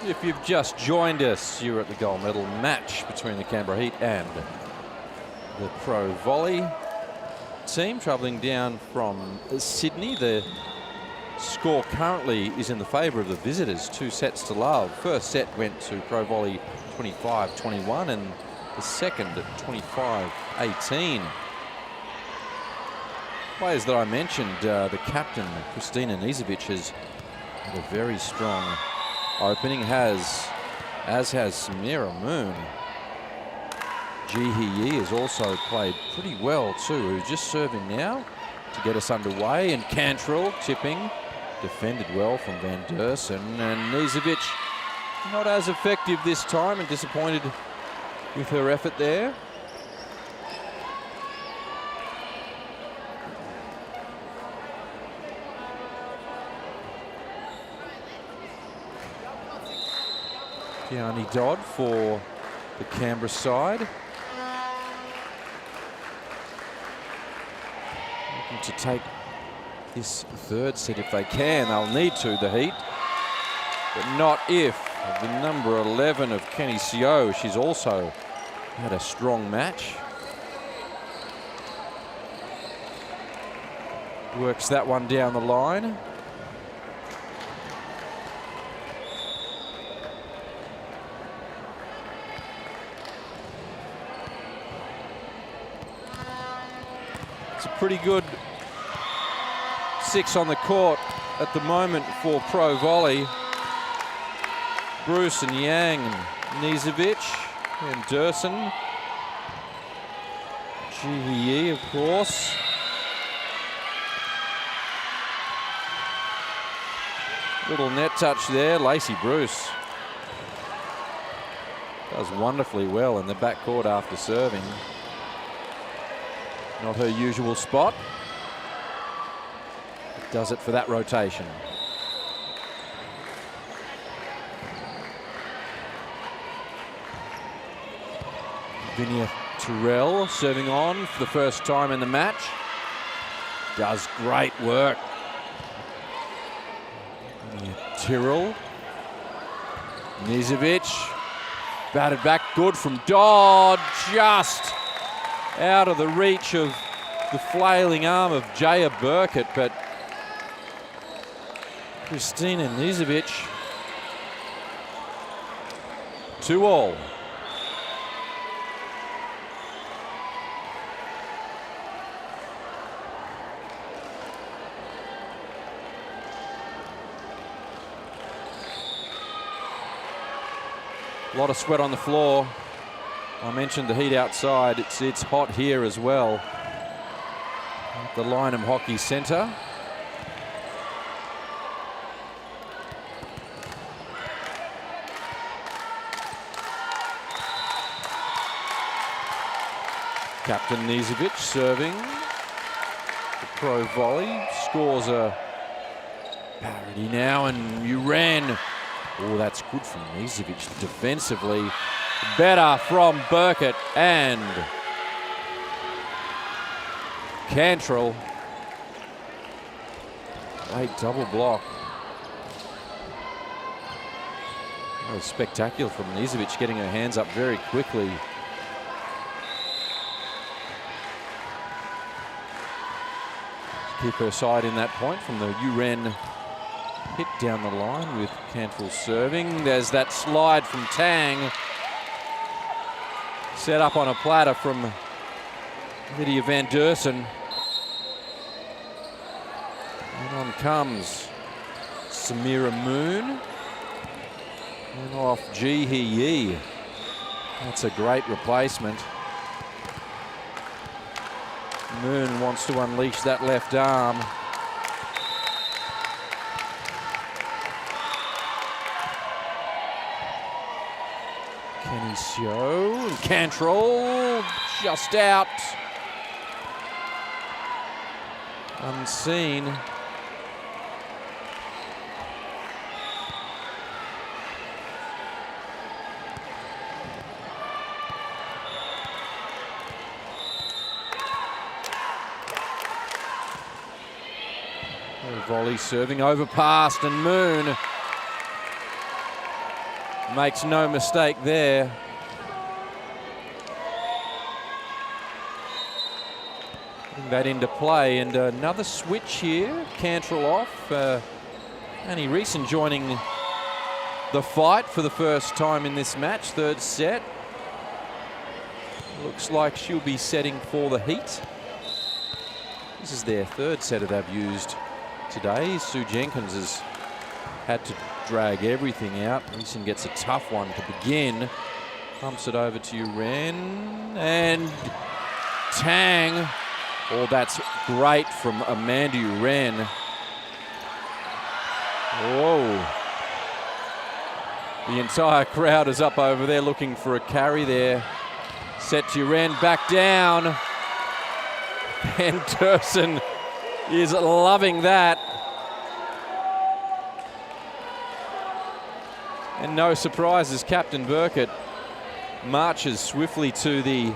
If you've just joined us, you're at the gold medal match between the Canberra Heat and the Pro Volley team travelling down from Sydney. The score currently is in the favour of the visitors, 2-0. First set went to Pro Volley 25-21 and the second at 25-18. Players that I mentioned, the captain, Kristina Nizovic, has had a very strong opening, as has Samira Moon. Ji Hee has also played pretty well too, who's just serving now to get us underway. And Cantrell tipping, defended well from Van Dersen. And Nizovic not as effective this time and disappointed with her effort there. Kiani Dodd for the Canberra side. Looking to take this third set if they can. They'll need to, the Heat. But not if the number 11 of Kenny Seo. She's also had a strong match. Works that one down the line. Pretty good 6 on the court at the moment for Pro Volley. Bruce and Yang and Nizovic and Dersen. Ji Hee, of course. Little net touch there. Lacey Bruce does wonderfully well in the backcourt after serving. Not her usual spot. Does it for that rotation. Vinia Terrell serving on for the first time in the match. Does great work. Vinia Terrell. Nizovic. Batted back good from Dodd. Just out of the reach of the flailing arm of Jaya Burkett, but Kristina Nizovic, 2-all. A lot of sweat on the floor. I mentioned the heat outside. It's hot here as well. At the Lynham Hockey Centre. Captain Nizovic serving. The Pro Volley scores a parity now, and Uran. Oh, that's good from Nizovic defensively. Better from Burkett and Cantrell. Great double block. That was spectacular from Nizovic, getting her hands up very quickly. Keep her side in that point from the Uren hit down the line with Cantrell serving. There's that slide from Tang. Set up on a platter from Lydia Van Dersen. And on comes Samira Moon. And off Ji Hee. That's a great replacement. Moon wants to unleash that left arm. Kenny Seo and Cantrell just out. Unseen. Volley serving overpassed, and Moon Makes no mistake there. Putting that into play, and another switch here. Cantrell off. Annie Reeson joining the fight for the first time in this match, third set. Looks like she'll be setting for the heat. This is their third setter they've used today. Sue Jenkins has had to drag everything out. Reeson gets a tough one to begin. Pumps it over to Uren, and Tang. Oh, that's great from Amanda Uren. Whoa. The entire crowd is up over there looking for a carry there. Set to Uren, back down. And Durson is loving that. And no surprises, Captain Burkett marches swiftly to the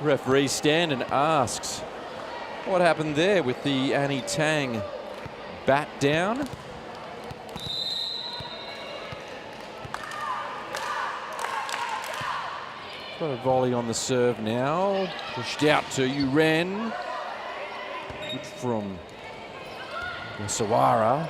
referee stand and asks what happened there with the Annie Tang bat down. Got a volley on the serve now. Pushed out to Uren. Good from Sawara.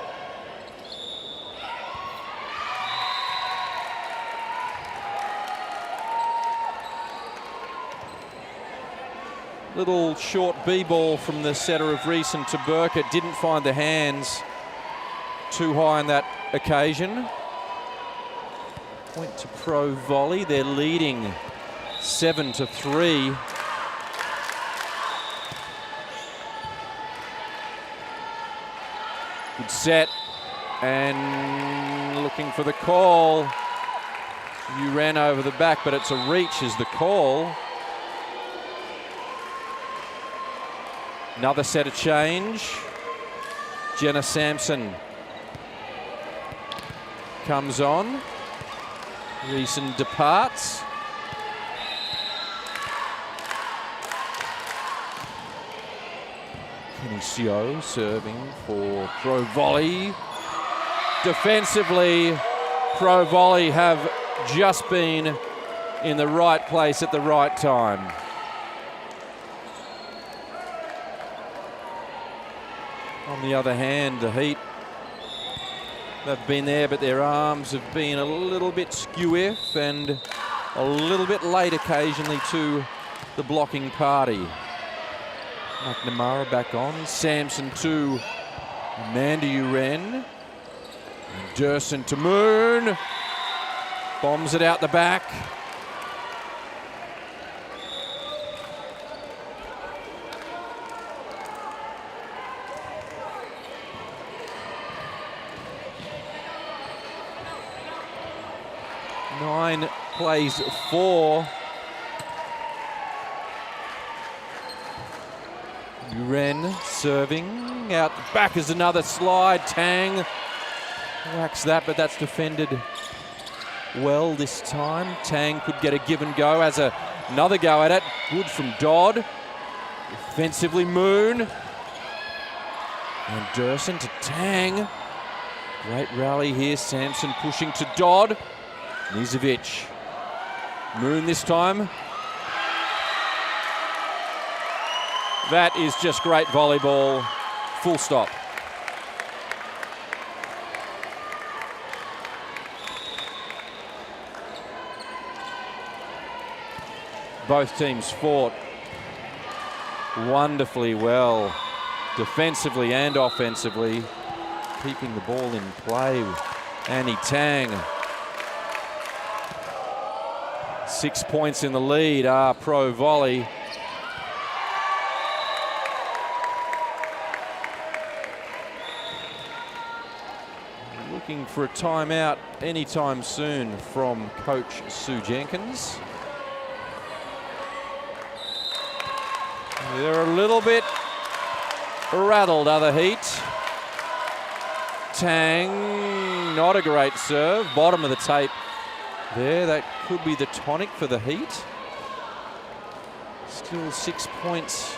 Little short B-ball from the setter of Reeson to Burkett. Didn't find the hands too high on that occasion. Point to Pro Volley. They're leading 7-3. Good set, and looking for the call. You ran over the back, but it's a reach is the call. Another set of change. Jenna Sampson comes on. Reeson departs. Kenny Seo serving for Pro Volley. Defensively, Pro Volley have just been in the right place at the right time. On the other hand, the Heat, they've been there, but their arms have been a little bit skew-iff and a little bit late occasionally to the blocking party. McNamara back on. Sampson to Amanda Uren. And Durson to Moon. Bombs it out the back. Nine plays 4. Uren serving. Out the back is another slide. Tang whacks that, but that's defended well this time. Tang could get a give and go, as another go at it. Good from Dodd. Defensively, Moon. And Durson to Tang. Great rally here. Sampson pushing to Dodd. Nizovic. Moon this time. That is just great volleyball. Full stop. Both teams fought wonderfully well, defensively and offensively, keeping the ball in play with Annie Tang. 6 points in the lead are Pro Volley. Looking for a timeout anytime soon from Coach Sue Jenkins. They're a little bit rattled, other Heat. Tang, not a great serve. Bottom of the tape there. That could be the tonic for the Heat. Still 6 points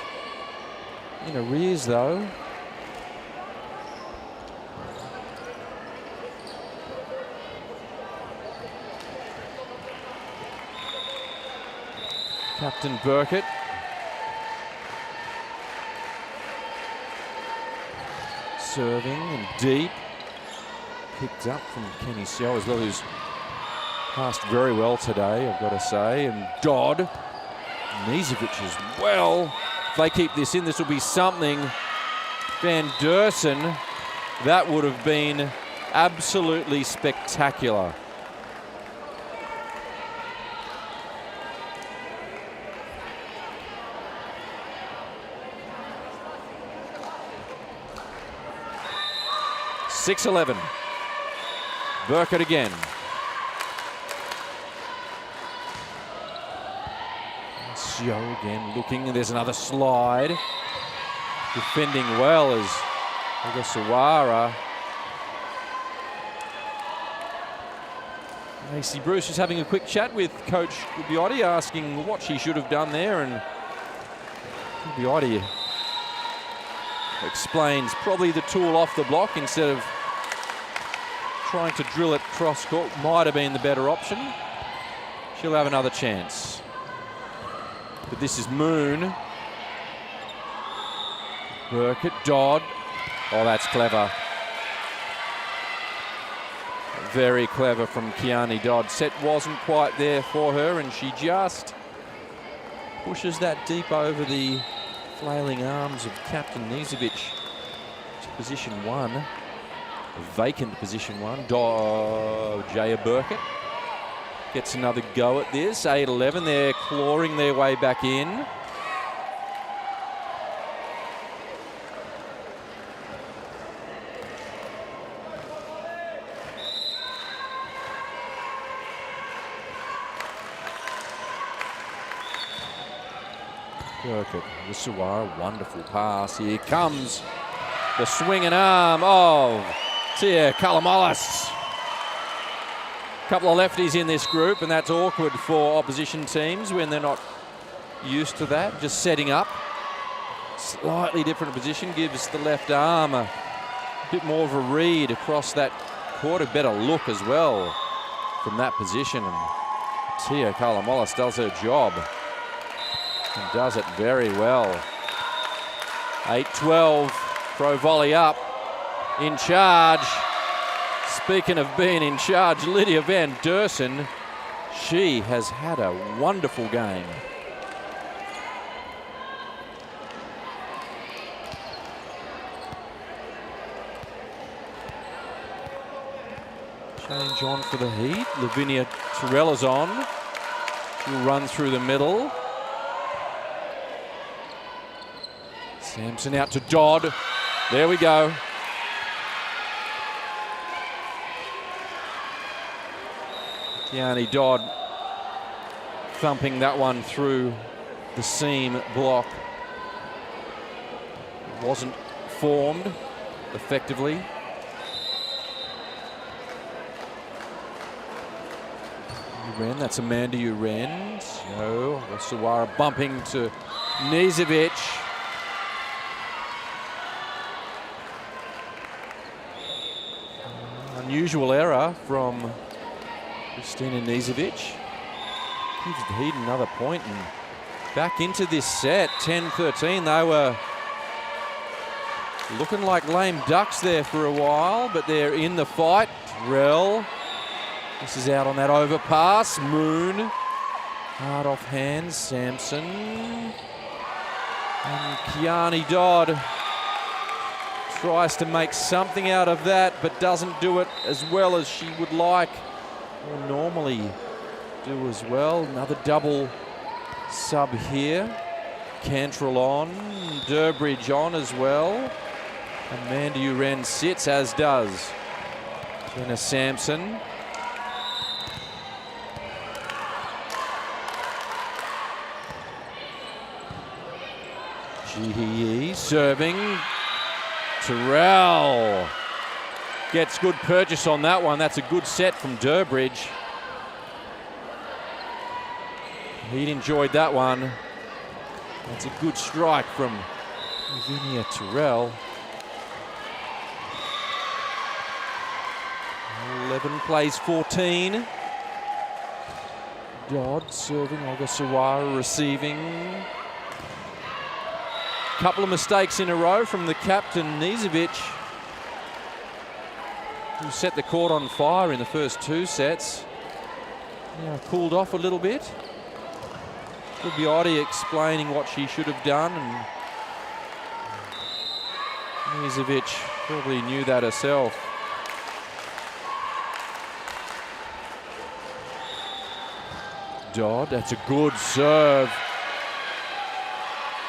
in arrears, though. Captain Burkett. Serving and deep. Picked up from Kenny Seo as well, who's passed very well today, I've got to say. And Dodd, Nizovic as well. If they keep this in, this will be something. Van Dersen, that would have been absolutely spectacular. (6-11). Burkett again. Seo again looking, and there's another slide. Defending well as Ogasawara. Lacey Bruce is having a quick chat with Coach Gubiotti, asking what she should have done there, and Gubiotti explains probably the tool off the block instead of trying to drill it cross court might have been the better option. She'll have another chance. But this is Moon. Burkett, Dodd. Oh, that's clever. Very clever from Kiani Dodd. Set wasn't quite there for her, and she just pushes that deep over the flailing arms of Captain Nizovic to position one. A vacant position one. Jaya Burkett gets another go at this. 8-11, they're clawing their way back in. Burkett, Wisawara, wonderful pass. Here comes the swinging arm of Tia Kalamolis. Couple of lefties in this group, and that's awkward for opposition teams when they're not used to that. Just setting up. Slightly different position, gives the left arm a bit more of a read across that court. A better look as well from that position. And Tia Kalamolis does her job. And does it very well. 8-12, Pro Volley up, in charge. Speaking of being in charge, Lydia Van Dersen, she has had a wonderful game. Change on for the Heat. Lavinia Terrell on. She'll run through the middle. Sampson out to Dodd. There we go. Kiani Dodd thumping that one through the seam block. It wasn't formed effectively. Uren, that's Amanda Uren. So Sawara bumping to Nizovic. Unusual error from Kristina Nizovic. Gives the Heat another point and back into this set. 10-13. They were looking like lame ducks there for a while, but they're in the fight. Rell. This is out on that overpass. Moon. Hard off hands. Sampson. And Kiani Dodd tries to make something out of that, but doesn't do it as well as she would like or normally do as well. Another double sub here. Cantrell on, Durbridge on as well. Amanda Uren sits, as does Jenna Sampson. GE serving. Terrell gets good purchase on that one. That's a good set from Durbridge. He'd enjoyed that one. That's a good strike from Lavinia Terrell. 11 plays 14. Dodd serving, Olga Sawara receiving. Couple of mistakes in a row from the captain, Nizovic, who set the court on fire in the first 2 sets. Now cooled off a little bit. Could be Oddie explaining what she should have done, and Nizovic probably knew that herself. Dodd, that's a good serve.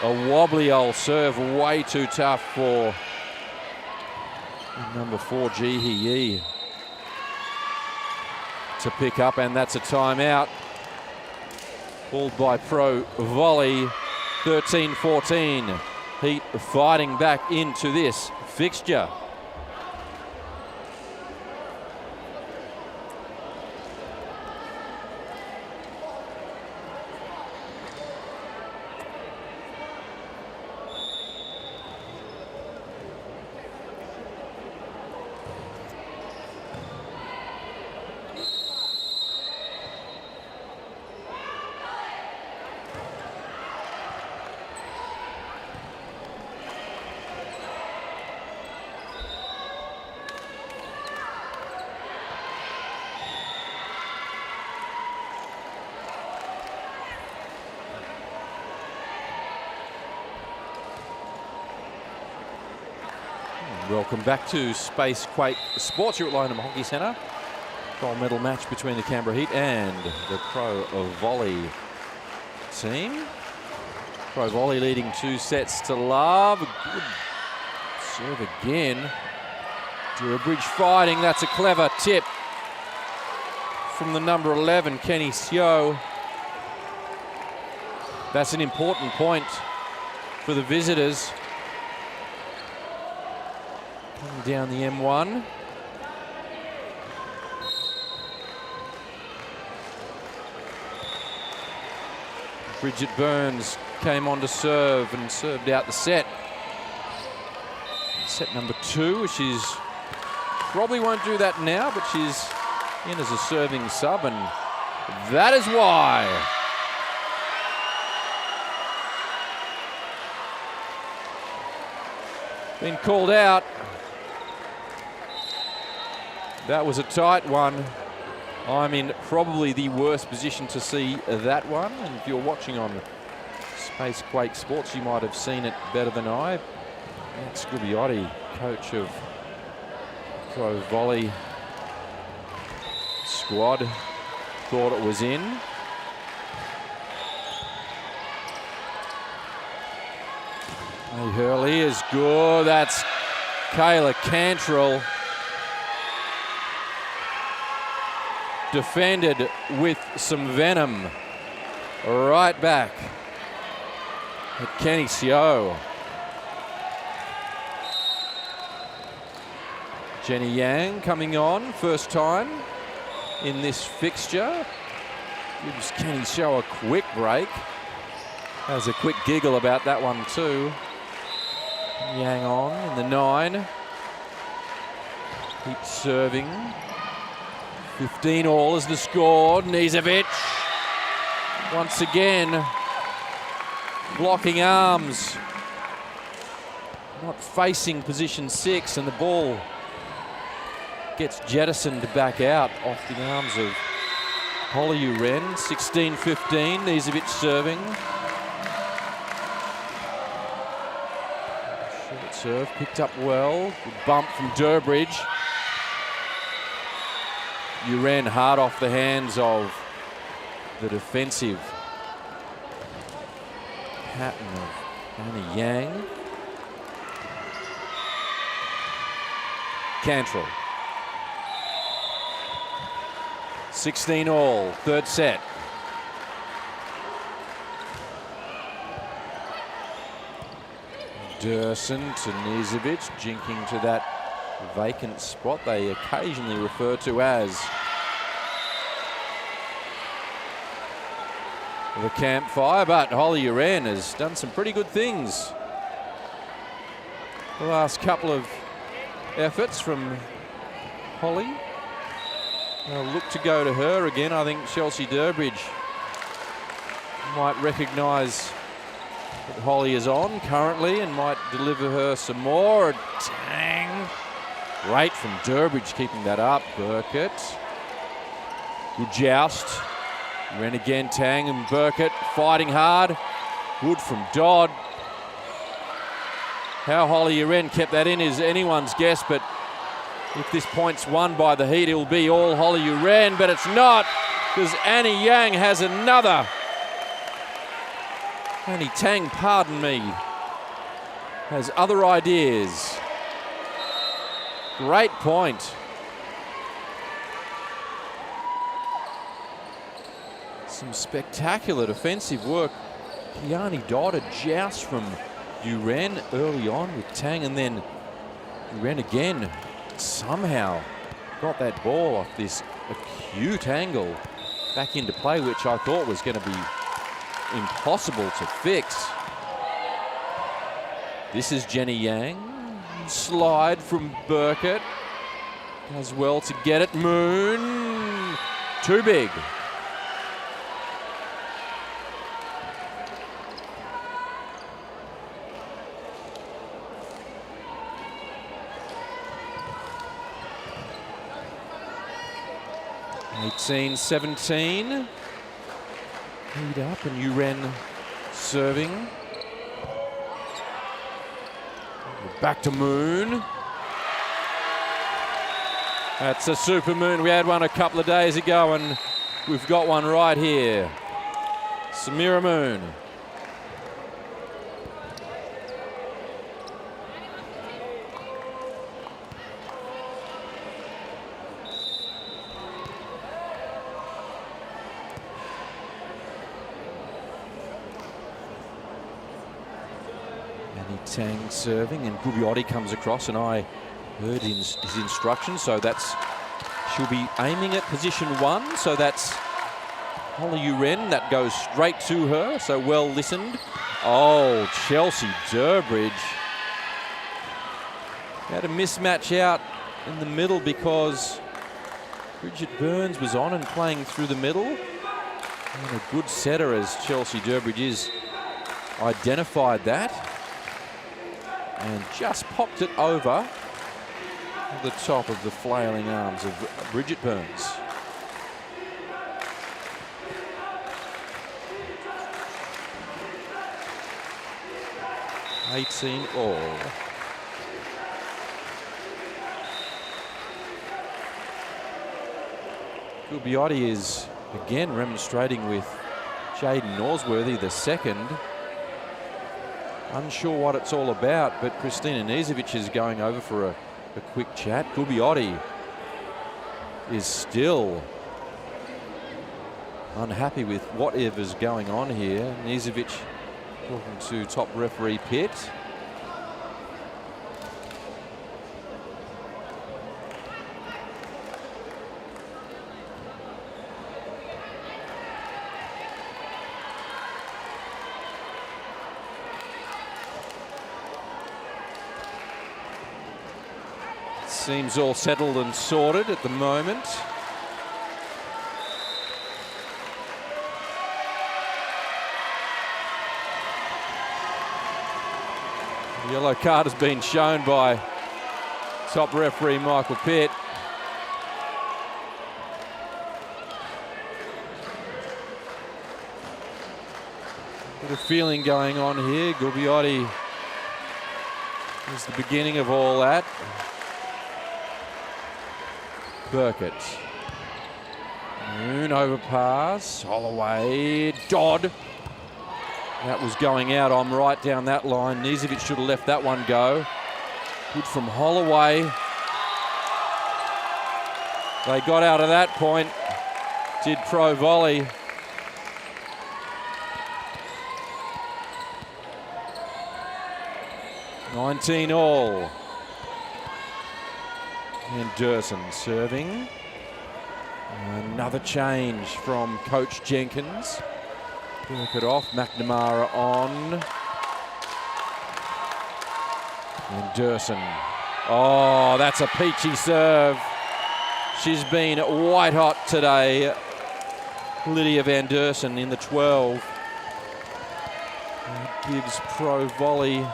A wobbly old serve, way too tough for number 4, Ji Hee to pick up, and that's a timeout. Called by Pro Volley. 13-14. Heat fighting back into this fixture. Welcome back to Space Quake Sports here at Lynham Hockey Centre. Gold medal match between the Canberra Heat and the Pro Volley team. Pro Volley leading 2-0. Good serve again. Durbridge fighting. That's a clever tip from the number 11, Kenny Seo. That's an important point for the visitors. Coming down the M1. Bridget Burns came on to serve and served out the set. Set number 2, she's probably won't do that now, but she's in as a serving sub, and that is why. Been called out. That was a tight one. I'm in probably the worst position to see that one, and if you're watching on Space Quake Sports, you might have seen it better than I. Matt Scribiotti, coach of Pro Volley squad, thought it was in. Hey, Hurley is good. That's Kayla Cantrell. Defended with some venom. Right back at Kenny Seo. Jenny Yang coming on, first time in this fixture. Gives Kenny Seo a quick break. Has a quick giggle about that one too. Yang on in the 9. Heat serving. 15-all is the score. Nizovic once again blocking arms, not facing position 6, and the ball gets jettisoned back out off the arms of Holly Uren. 16-15, Nizovic serving. Short serve, picked up well. Good bump from Durbridge. Uren hard off the hands of the defensive pattern of Annie Yang. Cantrell. 16-all, third set. Durson to Nizovic, jinking to that vacant spot they occasionally refer to as the campfire, but Holly Uren has done some pretty good things the last couple of efforts from Holly. I'll look to go to her again. I think Chelsea Durbridge might recognise that Holly is on currently and might deliver her some more. Tang. Great from Durbridge keeping that up. Burkett. Good joust. Ren again, Tang and Burkett fighting hard. Good from Dodd. How Holly Uren kept that in is anyone's guess, but if this point's won by the heat, it will be all Holly Uren, but it's not, because Annie Yang has another. Annie Tang, pardon me, has other ideas. Great point. Some spectacular defensive work. Kiani Dodd, a joust from Uren early on with Tang, and then Uren again somehow got that ball off this acute angle back into play, which I thought was going to be impossible to fix. This is Jenny Yang. Slide from Burkett. Does well to get it. Moon. Too big. (18-17). Lead up and Uren serving. Back to Moon. That's a super Moon. We had one a couple of days ago and we've got one right here. Samira Moon. Tang serving and Gubiotti comes across, and I heard his instructions, so she'll be aiming at position 1, so that's Holly Uren, that goes straight to her, so well listened. Oh, Chelsea Durbridge had a mismatch out in the middle because Bridget Burns was on and playing through the middle, and a good setter as Chelsea Durbridge is identified that. And just popped it over the top of the flailing arms of Bridget Burns. (18-all). Gubiotti is again remonstrating with Jaden Norsworthy, the second. Unsure what it's all about, but Kristina Nizovic is going over for a quick chat. Gubiotti is still unhappy with whatever's going on here. Nizovic talking to top referee Pitt. Seems all settled and sorted at the moment. The yellow card has been shown by top referee Michael Pitt. Bit of feeling going on here. Gubiotti is the beginning of all that. Burkett. Moon overpass. Holloway. Dodd. That was going out. I'm right down that line. Nizovic should have left that one go. Good from Holloway. They got out of that point. Did Pro Volley. (19-all). And Durson serving. Another change from Coach Jenkins. Burkett off, McNamara on. And Durson. Oh, that's a peachy serve. She's been white hot today. Lydia Van Dursen in the 12. That gives Pro Volley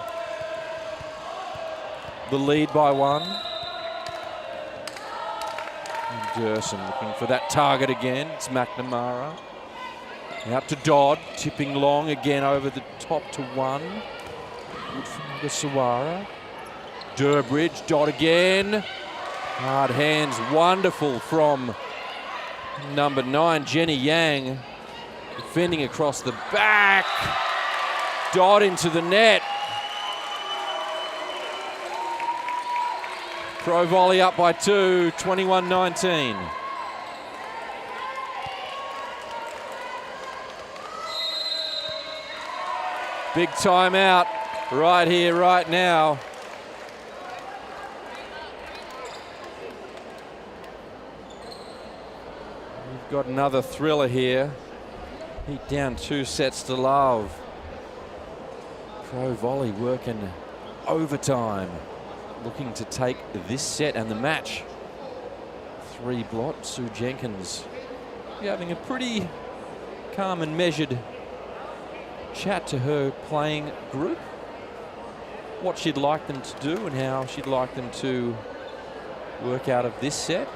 the lead by 1. And Durson looking for that target again. It's McNamara. Out to Dodd, tipping long again over the top to 1. Good from Sawara. Durbridge, Dodd again. Hard hands, wonderful from number 9, Jenny Yang. Defending across the back. Dodd into the net. Pro Volley up by 2, 21-19. Big timeout right here, right now. We've got another thriller here. Heat down 2 sets to love. Pro Volley working overtime, looking to take this set and the match. 3 blot. Sue Jenkins having a pretty calm and measured chat to her playing group, what she'd like them to do and how she'd like them to work out of this set.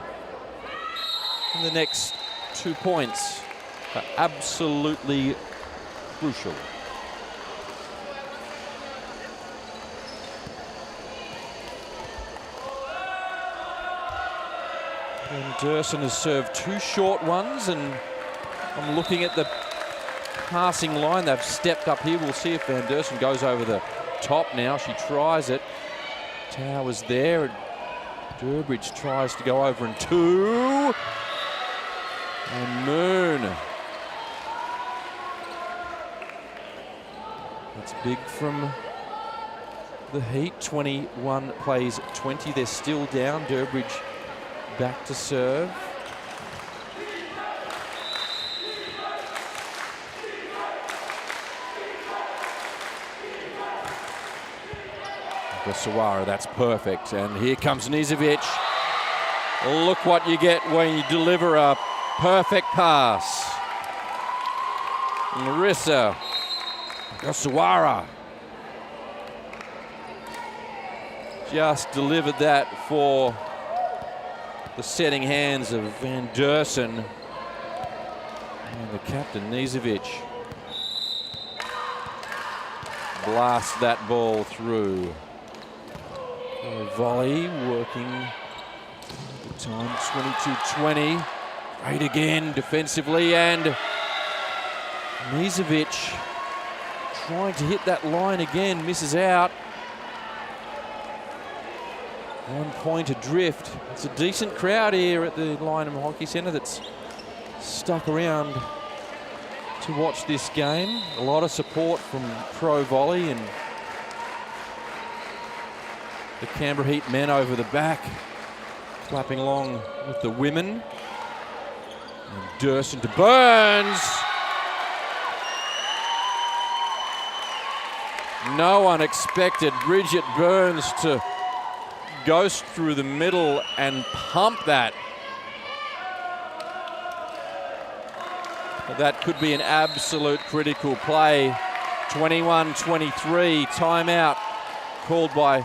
And the next 2 points are absolutely crucial. And Durson has served 2 short ones, and I'm looking at the passing line. They've stepped up here. We'll see if Van Dursen goes over the top now. She tries it. Towers there. Durbridge tries to go over in 2. And Moon. That's big from the Heat. 21 plays 20. They're still down. Durbridge back to serve. Sawara, that's perfect. And here comes Nizovic. Look what you get when you deliver a perfect pass. Marissa Sawara just delivered that for the setting hands of Van Dursen. And the captain, Nizovic, blasts that ball through. Volley working the time, 22-20. Great again defensively, and Nizovic trying to hit that line again, misses out. 1 point adrift. It's a decent crowd here at the Lynham Hockey Centre that's stuck around to watch this game. A lot of support from Pro Volley and the Canberra Heat men over the back, clapping along with the women. And Durson to Burns. No one expected Bridget Burns to ghost through the middle and pump that. But that could be an absolute critical play. 21-23, timeout called by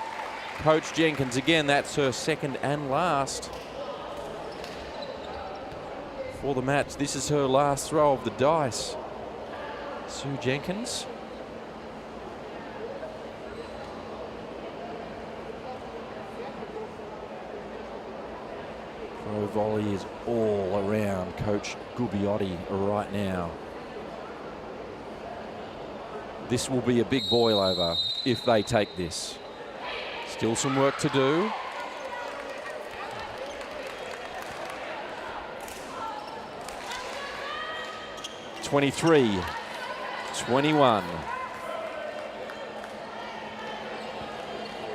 Coach Jenkins. Again, that's her second and last for the match. This is her last throw of the dice. Sue Jenkins. Pro Volley is all around Coach Gubbiotti right now. This will be a big boil over if they take this. Still some work to do. (23-21).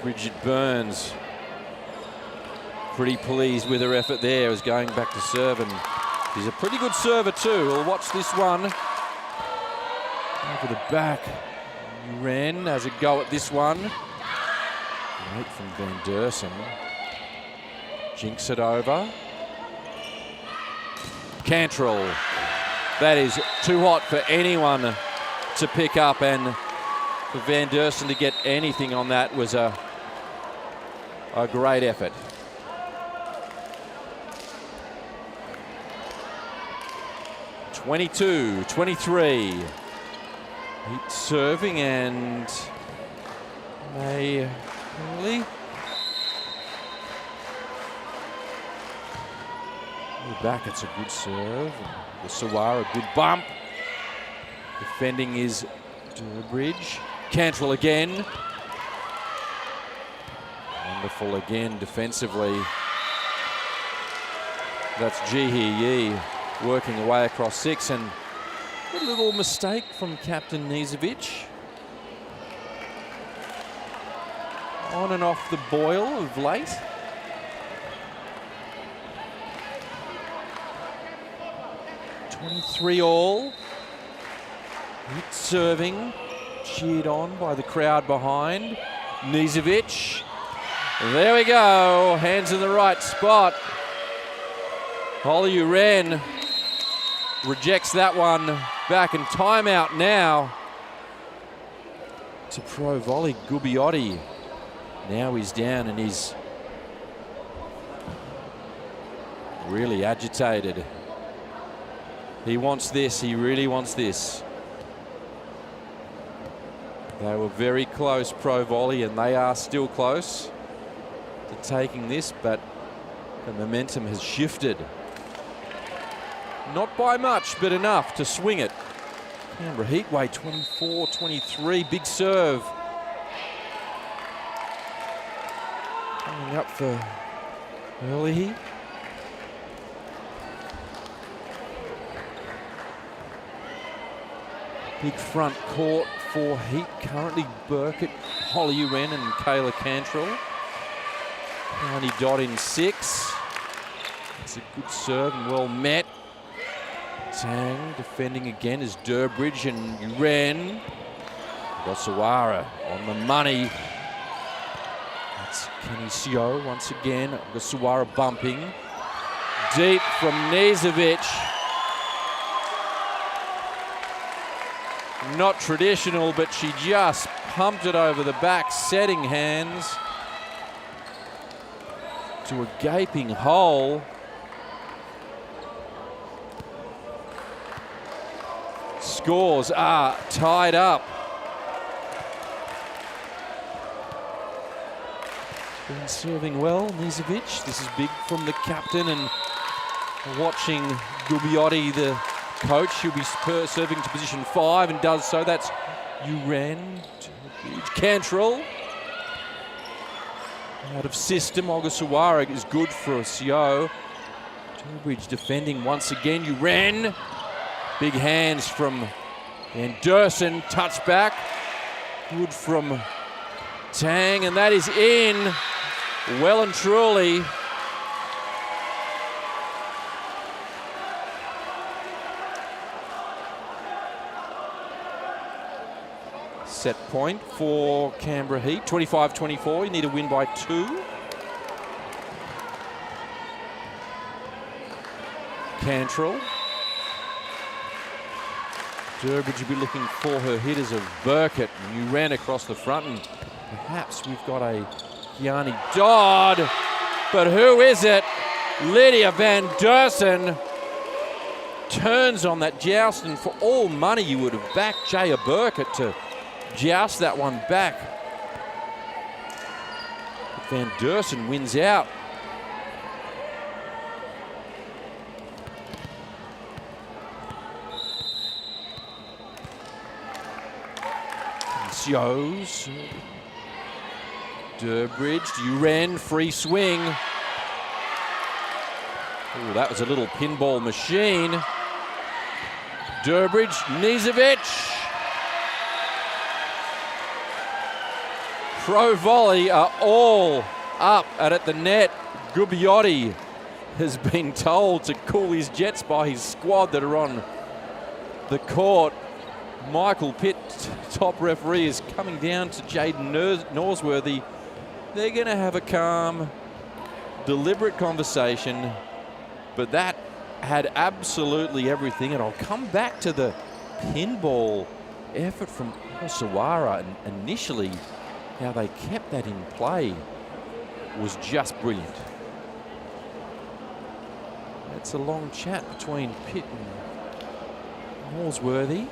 Bridget Burns pretty pleased with her effort there, as going back to serve, and she's a pretty good server too. We'll watch this one. Over the back. Wren has a go at this one. Great from Van Dursen. Jinx it over. Cantrell. That is too hot for anyone to pick up, and For Van Dersen to get anything on that was a great effort. (22-23). Heat serving and really back. It's a good serve. The Sawara, good bump. Defending is Durbridge. Cantrell again. Wonderful again defensively. That's Jihi working away across 6, and a little mistake from Captain Nizovic. On and off the boil of late. (23-all). Heat serving, cheered on by the crowd behind. Nizovic. There we go, hands in the right spot. Hollyuren rejects that one back, and timeout now to Pro Volley. Gubbiotti now he's down and he's really agitated. He wants this, he really wants this. They were very close, Pro Volley, and they are still close to taking this, but the momentum has shifted. Not by much, but enough to swing it. Canberra Heatway 24-23, big serve. Coming up for early. Big front court for Heat currently. Burkett, Hollyuren and Kayla Cantrell. Tiny dot in 6. It's a good serve and well met. Tang defending again is Durbridge and Uren. Gosawara on the money. That's Kenny Sio once again. Gosawara bumping. Deep from Nizovic. Not traditional, but she just pumped it over the back, setting hands to a gaping hole. Scores are tied up. Been serving well, Nizovic. This is big from the captain, and watching Gubbiotti, the coach. She'll be serving to position 5 and does so. That's Uren. Cantrell. Out of system. Ogasawara is good for a CO. Durbridge defending once again. Uren. Big hands from Van Dersen. Touchback. Good from Tang, and that is in. Well and truly. Set point for Canberra Heat, 25-24. You need to win by 2. Cantrell. Durbridge will be looking for her hitters of Burkett. And you ran across the front, and perhaps we've got a Kiani Dodd. But who is it? Lydia Van Dersen turns on that joust, and for all money you would have backed Jaya Burkett to joust that one back. Van Dersen wins out. Shows. Durbridge, Uren, free swing. Oh, that was a little pinball machine. Durbridge, Nizovic. Pro Volley are all up and at the net. Gubbiotti has been told to cool his jets by his squad that are on the court. Michael Pitt, top referee, is coming down to Jaden Norsworthy. They're going to have a calm, deliberate conversation, but that had absolutely everything. And I'll come back to the pinball effort from Osawara, and initially how they kept that in play was just brilliant. It's a long chat between Pitt and Horsworthy.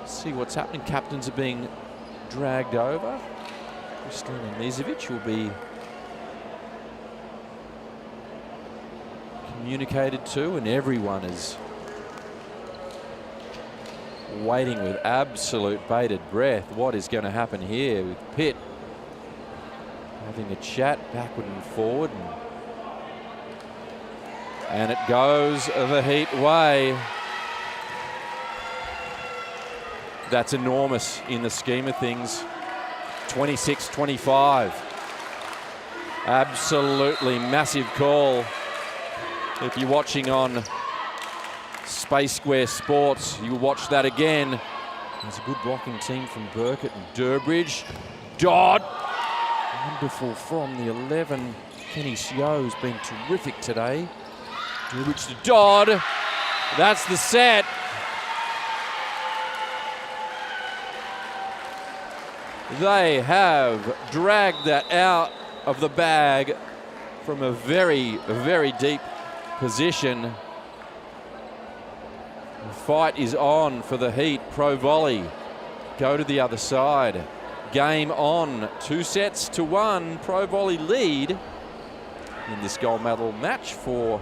See what's happening. Captains are being dragged over. Kristina Nizovic will be communicated to, and everyone is waiting with absolute bated breath. What is going to happen here with Pitt having a chat backward and forward, and it goes the Heat way. That's enormous in the scheme of things. 26-25. Absolutely massive call. If you're watching on Space Square Sports, you watch that again. There's a good blocking team from Burkett and Durbridge. Dodd. Wonderful from the 11. Kenny Sio's been terrific today. Durbridge to Dodd. That's the set. They have dragged that out of the bag from a very, very deep position. The fight is on for the Heat. Pro Volley go to the other side. Game on. 2-1. Pro Volley lead in this gold medal match for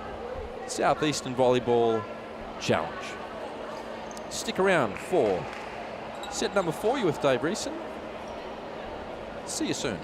Southeastern Volleyball Challenge. Stick around for set number 4. You with Dave Reeson. See you soon.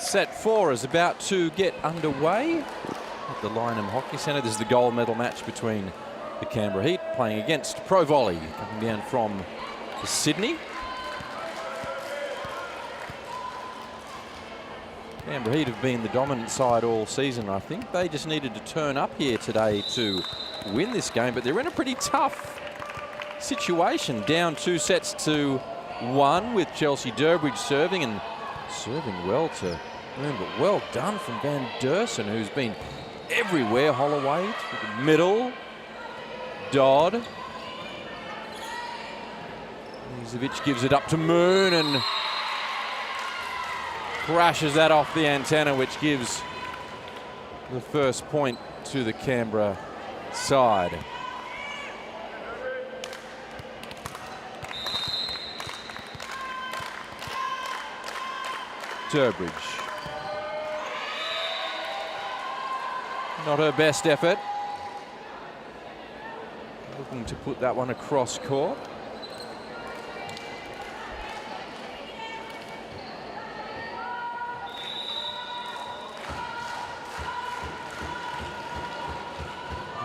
Set 4 is about to get underway at the Lynham Hockey Centre. This is the gold medal match between the Canberra Heat playing against Pro Volley, coming down from Sydney. Canberra Heat have been the dominant side all season, I think. They just needed to turn up here today to win this game, but they're in a pretty tough situation. Down 2-1 with Chelsea Durbridge serving, and serving well to earn, but well done from Van Dersen, who's been everywhere. Holloway to the middle. Dodd. Nizovic gives it up to Moon and crashes that off the antenna, which gives the first point to the Canberra side. Durbridge. Not her best effort. Looking to put that one across court.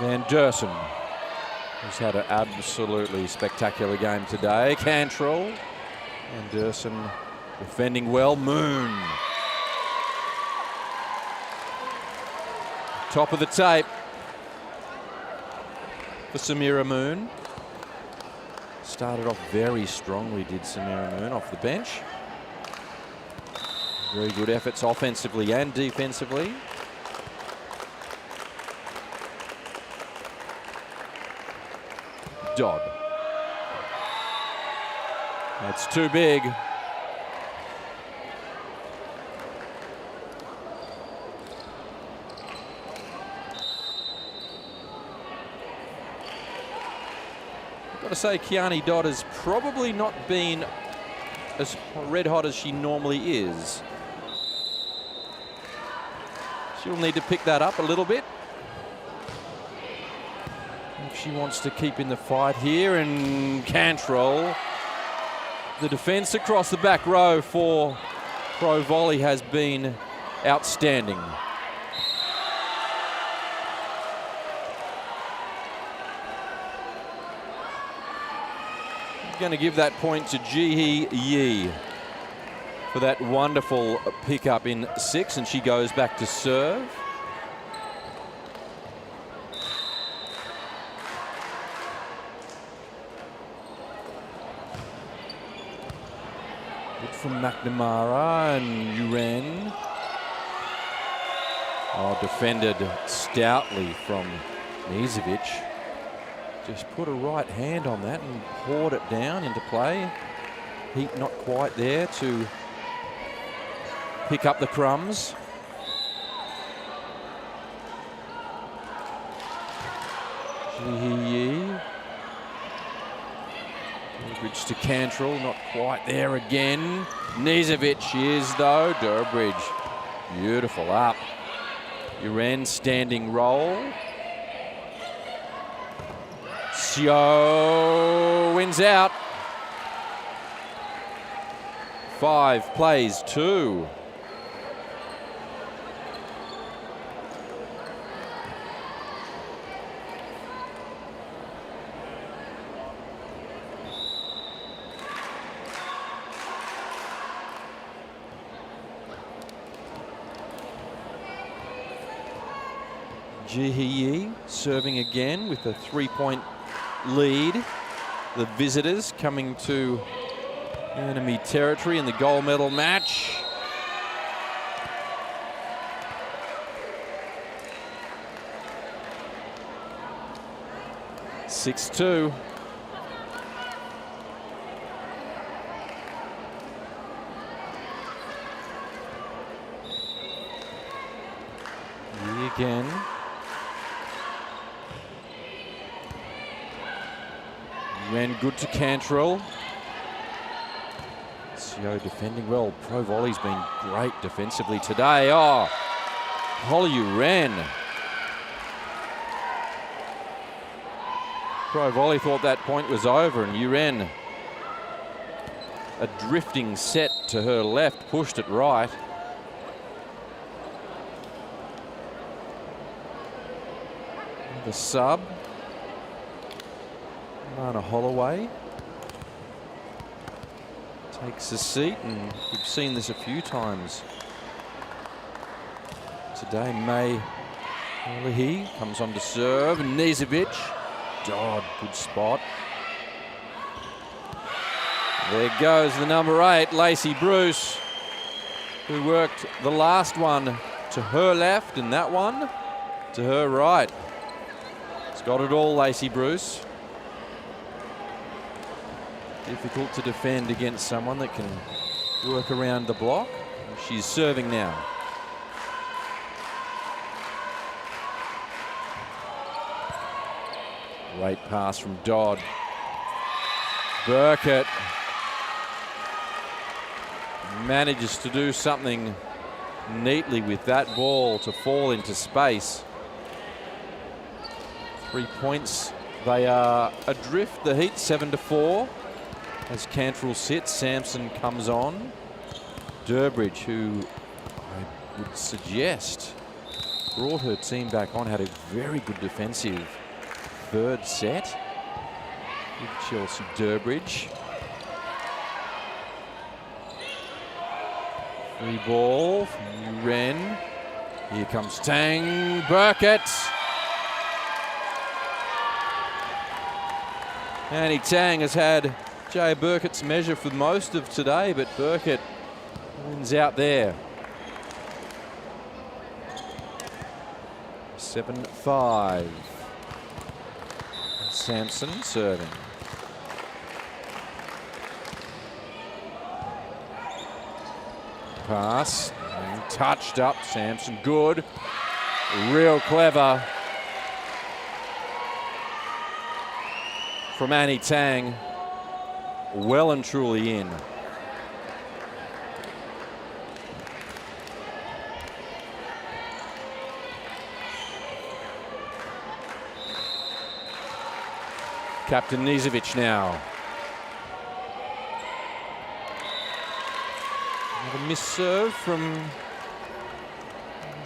Van Dersen, who's had an absolutely spectacular game today. Cantrell. Van Dersen defending well. Moon. Top of the tape for Samira Moon. Started off very strongly, did Samira Moon, off the bench. Very good efforts offensively and defensively. Dodd. That's too big. Got to say, Kiani Dodd has probably not been as red hot as she normally is. She'll need to pick that up a little bit if she wants to keep in the fight here. And Cantrell, the defence across the back row for Pro Volley has been outstanding. Going to give that point to Ji Yi for that wonderful pickup in 6, and she goes back to serve. Good from McNamara and Uren. Oh, defended stoutly from Nizovic. Just put a right hand on that and poured it down into play. Heat not quite there to pick up the crumbs. Jihi. Bridge to Cantrell, not quite there again. Nizovic is though. Durbridge, beautiful up. Uren standing roll. Sio wins out. 5 plays 2. Jihi serving again with a 3-point lead. The visitors coming to enemy territory in the gold medal match. (6-2). Again. Ran good to Cantrell. Sio defending well. Pro Volley's been great defensively today. Oh, Holly Uren. Pro Volley thought that point was over, and Uren, a drifting set to her left, pushed it right. The sub. Lana Holloway takes a seat, and we've seen this a few times today. May Leahy comes on to serve, and Nizovic. Dodd, good spot. There goes the number 8, Lacey Bruce, who worked the last one to her left and that one to her right. It's got it all, Lacey Bruce. Difficult to defend against someone that can work around the block. She's serving now. Great pass from Dodd. Burkett manages to do something neatly with that ball to fall into space. 3 points. They are adrift, the Heat, 7-4. As Cantrell sits, Sampson comes on. Durbridge, who I would suggest brought her team back on, had a very good defensive third set with Chelsea Durbridge. Free ball from Wren. Here comes Tang Burkett. Annie Tang has had Jay Burkett's measure for most of today, but Burkett wins out there. 7-5. Sampson serving. Pass, and touched up. Sampson, good. Real clever from Annie Tang. Well and truly in. Captain Nizovic now. Another miss serve from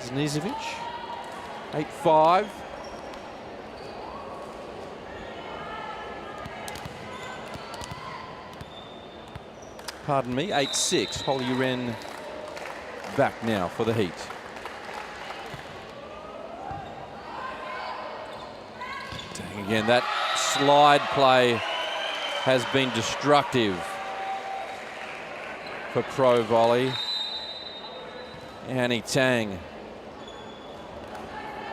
Nizovic. 8-5. Pardon me, 8-6. Holly Wren back now for the heat. Dang, again, that slide play has been destructive for Pro Volley. Annie Tang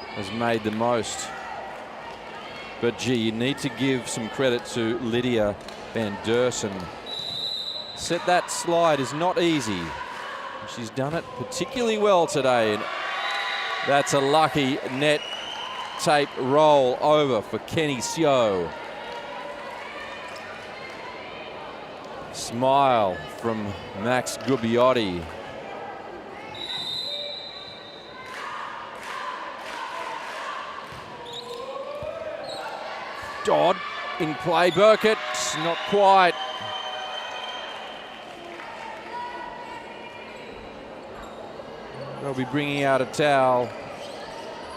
has made the most. But gee, you need to give some credit to Lydia Van Dersen. Set that slide is not easy. She's done it particularly well today. And that's a lucky net tape roll over for Kenny Seo. Smile from Max Gubbiotti. Dodd in play. Burkett, not quite. They'll be bringing out a towel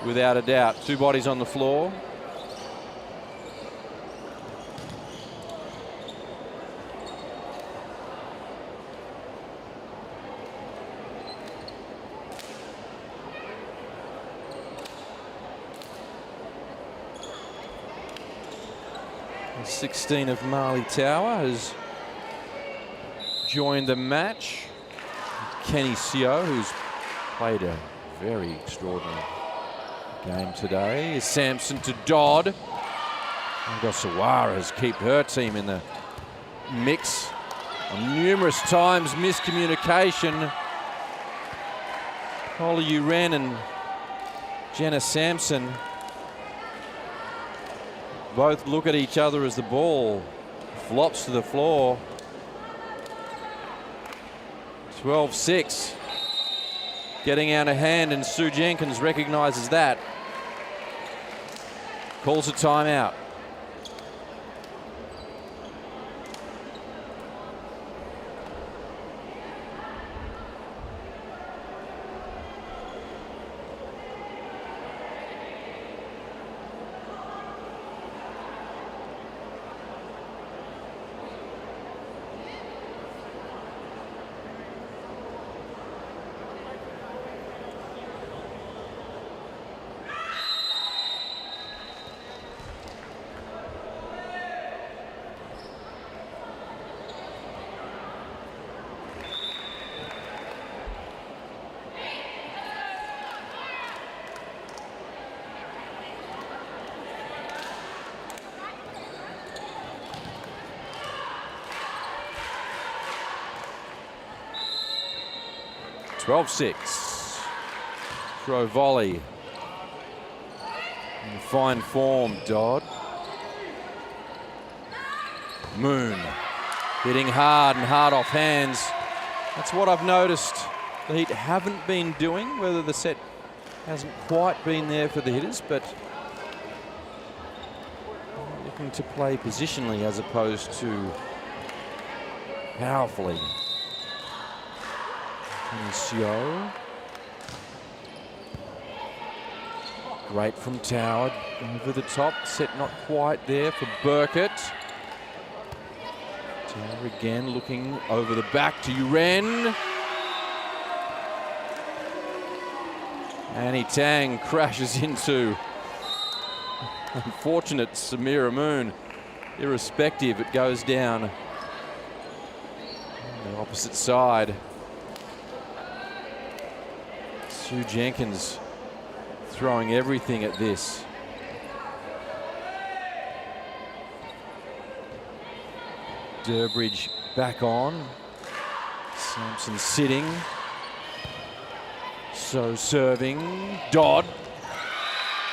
without a doubt. Two bodies on the floor. The 16 of Marley Tower has joined the match. Kenny Seo, who's played a very extraordinary game today. Sampson to Dodd. Gosawara has kept her team in the mix. On numerous times, miscommunication. Holly Wren and Jenna Sampson both look at each other as the ball flops to the floor. 12-6. Getting out of hand, and Sue Jenkins recognizes that. Calls a timeout. (12-6). Pro Volley in fine form. Dodd. Moon hitting hard and hard off hands. That's what I've noticed the Heat haven't been doing, whether the set hasn't quite been there for the hitters, but looking to play positionally as opposed to powerfully. Seo. Great from Tower, over the top, set not quite there for Burkett. Tower again looking over the back to Uren. Annie Tang crashes into unfortunate Samira Moon. Irrespective, it goes down on the opposite side. Sue Jenkins throwing everything at this. Durbridge back on. Sampson sitting. So serving. Dodd.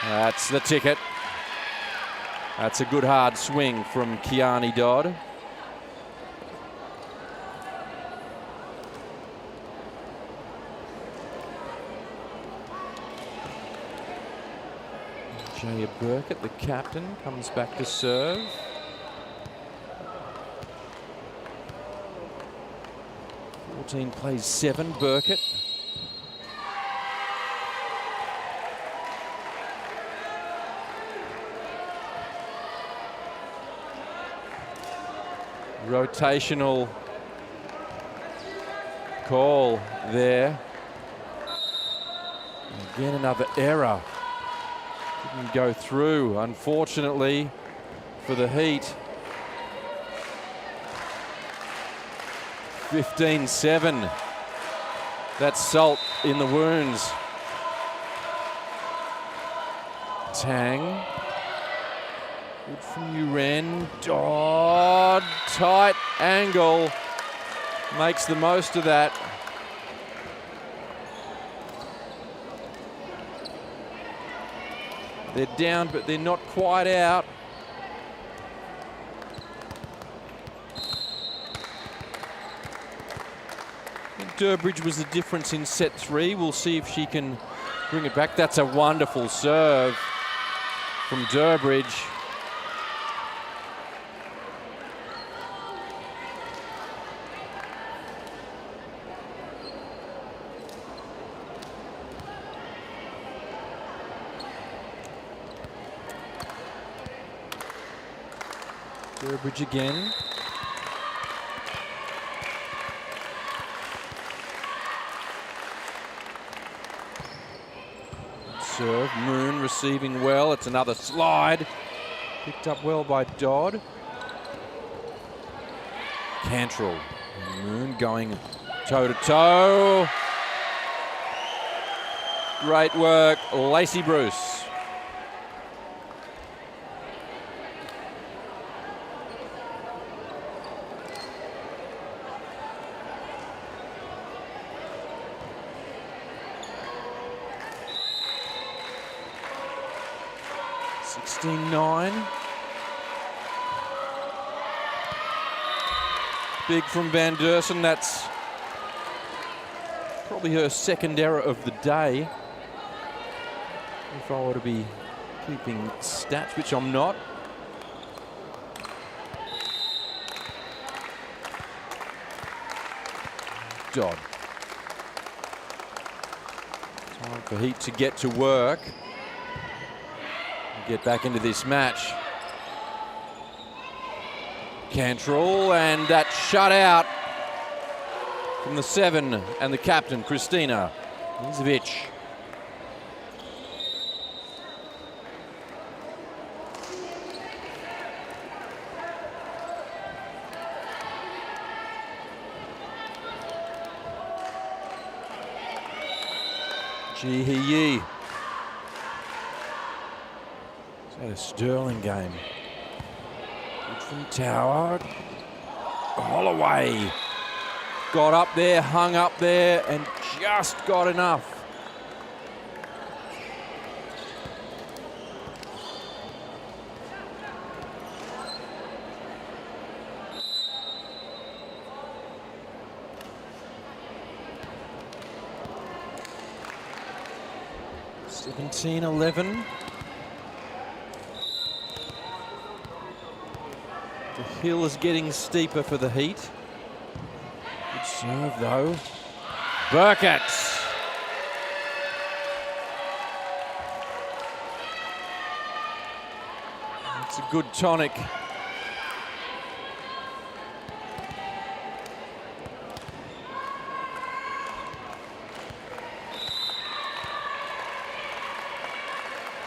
That's the ticket. That's a good hard swing from Kiani Dodd. Jaya Burkett, the captain, comes back to serve. Plays 7, Burkett. Rotational call there. Again, another error. Didn't go through, unfortunately, for the Heat. 15-7. That's salt in the wounds. Tang. Good from Uren. Dodd. Tight angle. Makes the most of that. They're down, but they're not quite out. Durbridge was the difference in set 3. We'll see if she can bring it back. That's a wonderful serve from Durbridge. Durbridge again. Serve. Moon receiving well. It's another slide. Picked up well by Dodd. Cantrell. Moon going toe-to-toe. Great work, Lacey Bruce. Big from Van Dersen. That's probably her second error of the day. If I were to be keeping stats, which I'm not. Dodd. Time for Heat to get to work. Get back into this match. Cantrell, and that shut out from the 7 and the captain, Kristina Izovic. Ji Hee-Yi. Had a sterling game. Good from Tower. Holloway got up there, hung up there, and just got enough. (17-11). The hill is getting steeper for the Heat. Good serve though. Burkett. It's a good tonic.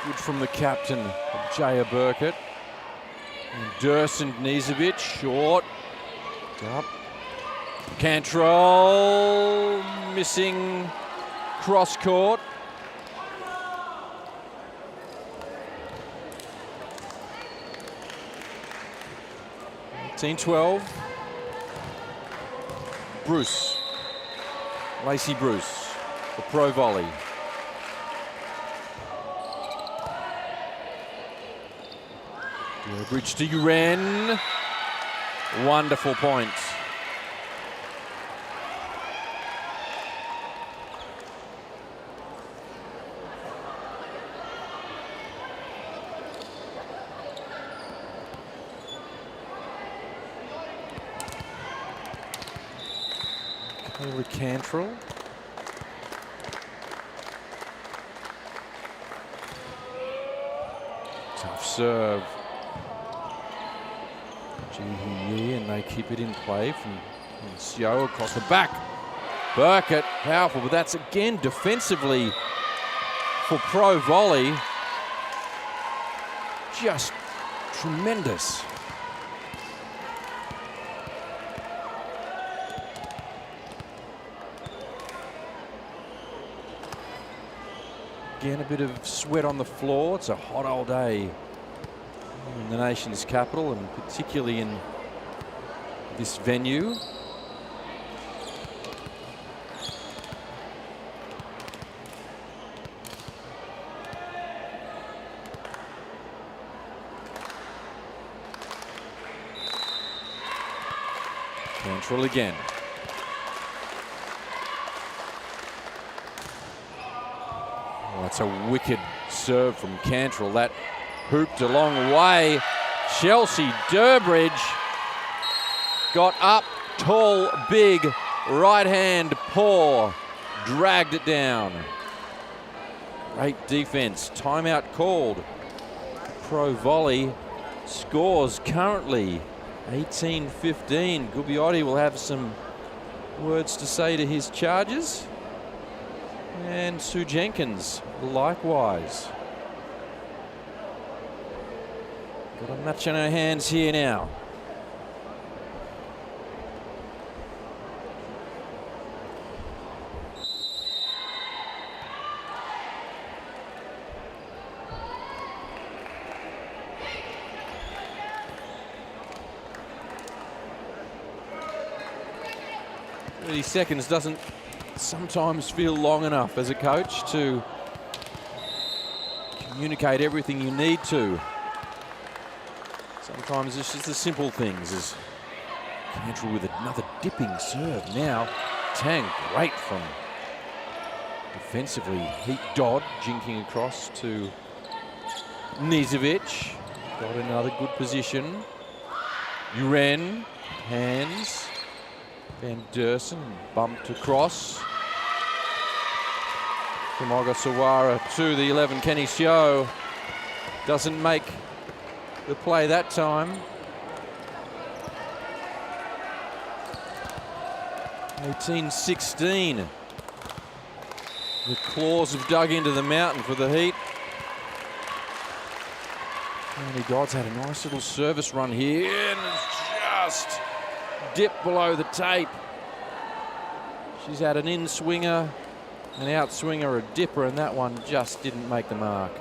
Good from the captain, Jaya Burkett. And Durst Nizovic, short. Up. Cantrell missing cross court. Team 12. Bruce. Lacey Bruce, the pro volley. Bridge to Uren. Wonderful point. Kayla Cantrell. Tough serve. And they keep it in play from Sio across the back. Burkett, powerful, but that's again defensively for pro volley. Just tremendous. Again, a bit of sweat on the floor. It's a hot old day in the nation's capital, and particularly in this venue. Cantrell again. Well, that's a wicked serve from Cantrell. That hooped a long way. Chelsea Durbridge got up, tall, big, right hand paw, dragged it down. Great defense. Timeout called. Pro volley scores currently 18-15. Gubbiotti will have some words to say to his charges. And Sue Jenkins likewise. Got a match on our hands here now. Seconds doesn't sometimes feel long enough as a coach to communicate everything you need to. Sometimes it's just the simple things. As Cantrell with another dipping serve now. Tang, great from defensively. Heat Dodd jinking across to Nizovic. Got another good position. Uren, hands. Van Dersen bumped across from Ogasawara to the 11. Kenny Sio doesn't make the play that time. 18-16. The claws have dug into the mountain for the Heat. Andy Dodds had a nice little service run here and it's just dipped below the tape. She's had an in-swinger, an out-swinger, a dipper, and that one just didn't make the mark.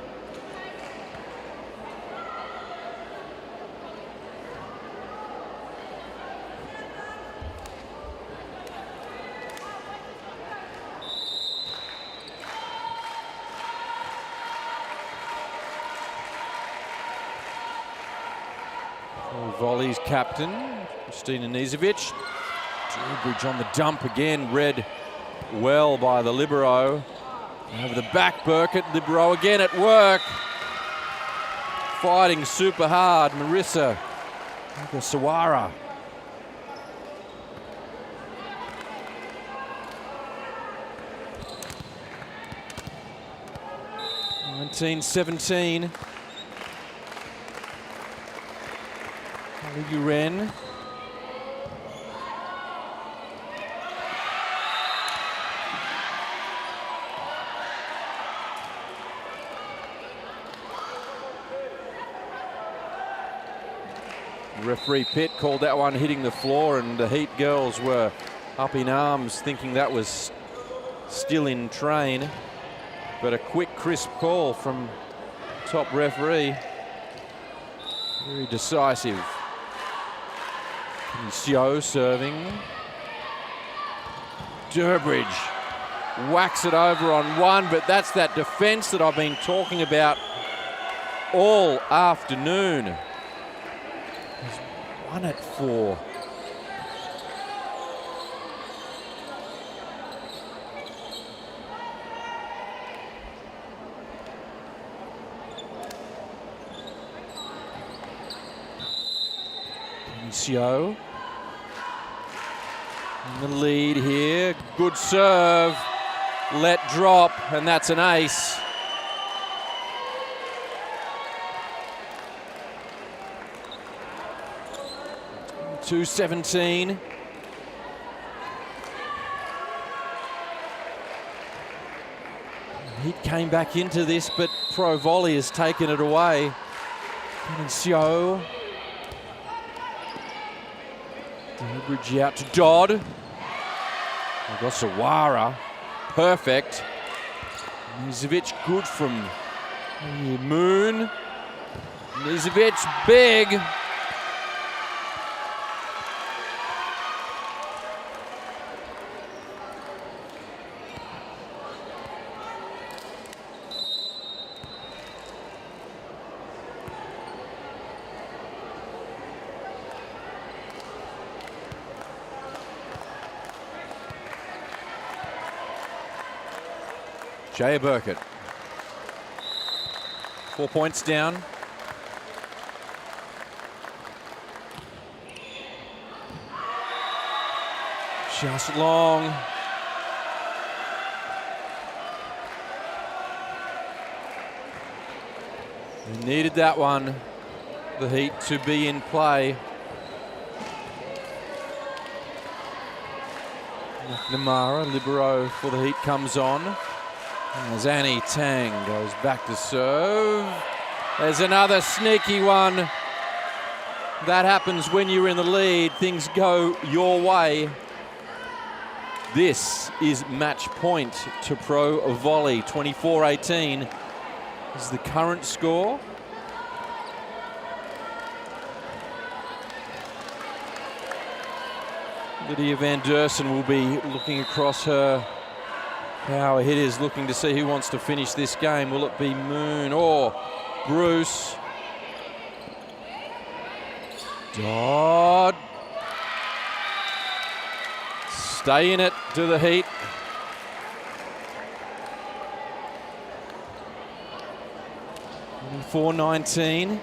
Volleys captain, Christina Nizovic. Durbridge on the dump again, read well by the libero. Over the back, Burkett, libero again at work. Fighting super hard, Marissa Sawara. (19-17). Ren. Referee Pitt called that one hitting the floor, and the Heat girls were up in arms thinking that was still in train. But a quick, crisp call from top referee. Very decisive. Sio serving. Durbridge whacks it over on one, but that's that defense that I've been talking about all afternoon. He's 1 at 4. Sio in the lead here. Good serve. Let drop, and that's an ace. .217. He came back into this, but Pro Volley has taken it away. And Sio. Durbridge out to Dodd. Sawara, perfect. Nizovic good from Moon. Nizovic big. Jaya Burkett, 4 points down. Just long. We needed that one, the Heat, to be in play. McNamara, libero for the Heat, comes on. As Annie Tang goes back to serve. There's another sneaky one. That happens when you're in the lead. Things go your way. This is match point to Pro Volley. 24-18 is the current score. Lydia Van Dersen will be looking across her power hitters, looking to see who wants to finish this game. Will it be Moon or Bruce? Dodd. Stay in it to the Heat. 4-19.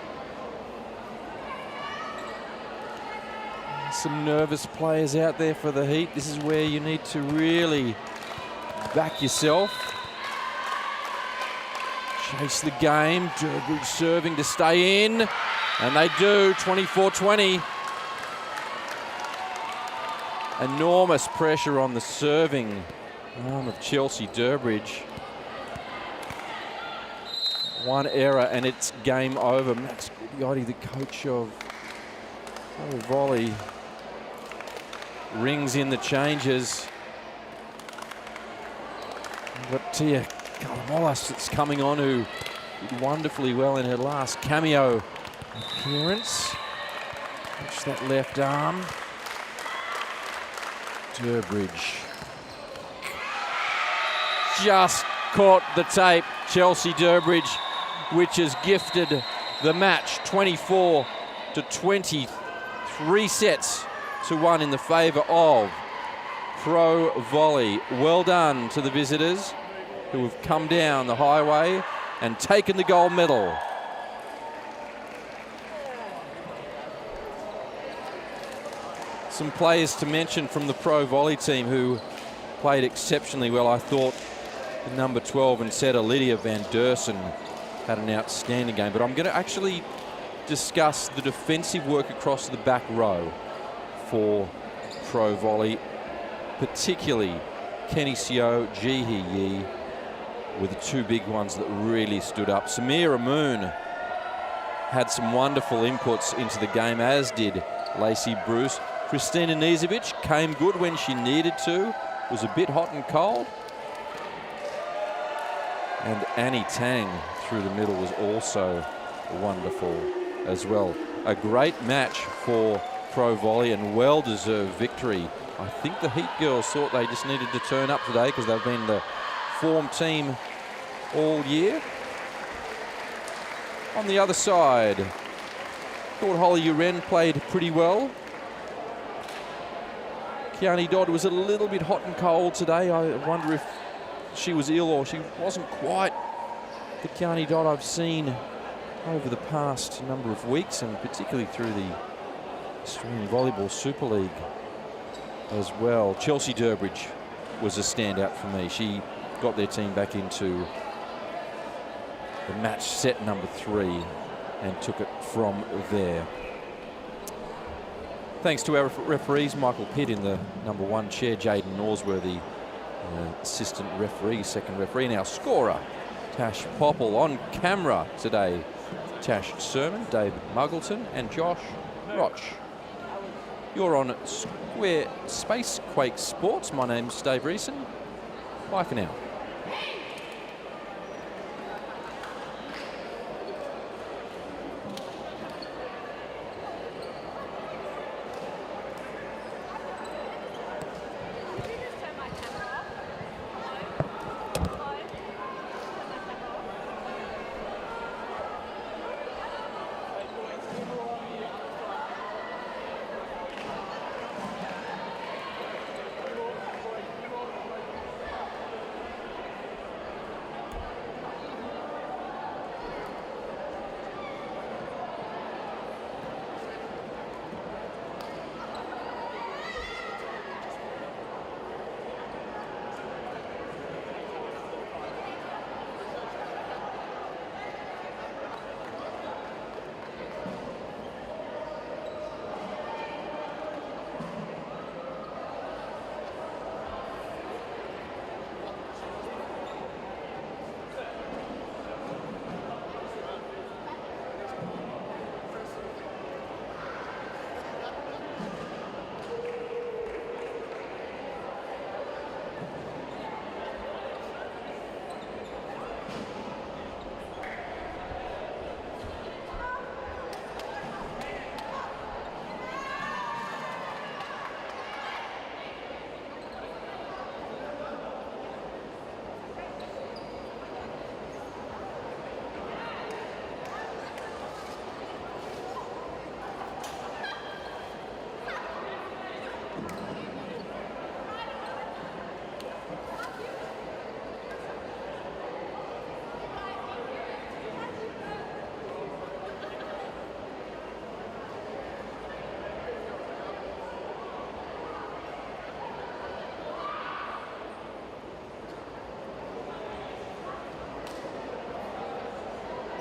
Some nervous players out there for the Heat. This is where you need to really back yourself. Chase the game. Durbridge serving to stay in. And they do. 24-20. Enormous pressure on the serving arm of Chelsea Durbridge. One error and it's game over. Max Gudiotti, the coach of Volley, rings in the changes. But Tia Kalamolas that's coming on, who did wonderfully well in her last cameo appearance. Watch that left arm. Durbridge just caught the tape. Chelsea Durbridge, which has gifted the match 24-20. 3 sets to 1 in the favour of Pro Volley. Well done to the visitors who have come down the highway and taken the gold medal. Some players to mention from the Pro Volley team who played exceptionally well. I thought the number 12 and setter Lydia Van Dersen had an outstanding game, but I'm going to actually discuss the defensive work across the back row for Pro Volley, particularly Kenny Seo, Ji Hee Yi were the two big ones that really stood up. Samira Moon had some wonderful inputs into the game, as did Lacey Bruce. Kristina Nizovic came good when she needed to, was a bit hot and cold. And Annie Tang through the middle was also wonderful as well. A great match for Pro Volley and well-deserved victory. I think the Heat girls thought they just needed to turn up today because they've been the form team all year. On the other side, thought Holly Uren played pretty well. Kiani Dodd was a little bit hot and cold today. I wonder if she was ill or she wasn't quite the Kiani Dodd I've seen over the past number of weeks, and particularly through the Australian Volleyball Super League as well. Chelsea Durbridge was a standout for me. She got their team back into the match set number 3 and took it from there. Thanks to our referees, Michael Pitt in the number 1 chair, Jaden Norsworthy, assistant referee, second referee, and our scorer, Tash Popple. On camera today, Tash Sermon, David Muggleton, and Josh Roch. You're on Square Space Quake Sports. My name's Dave Reeson. Bye for now.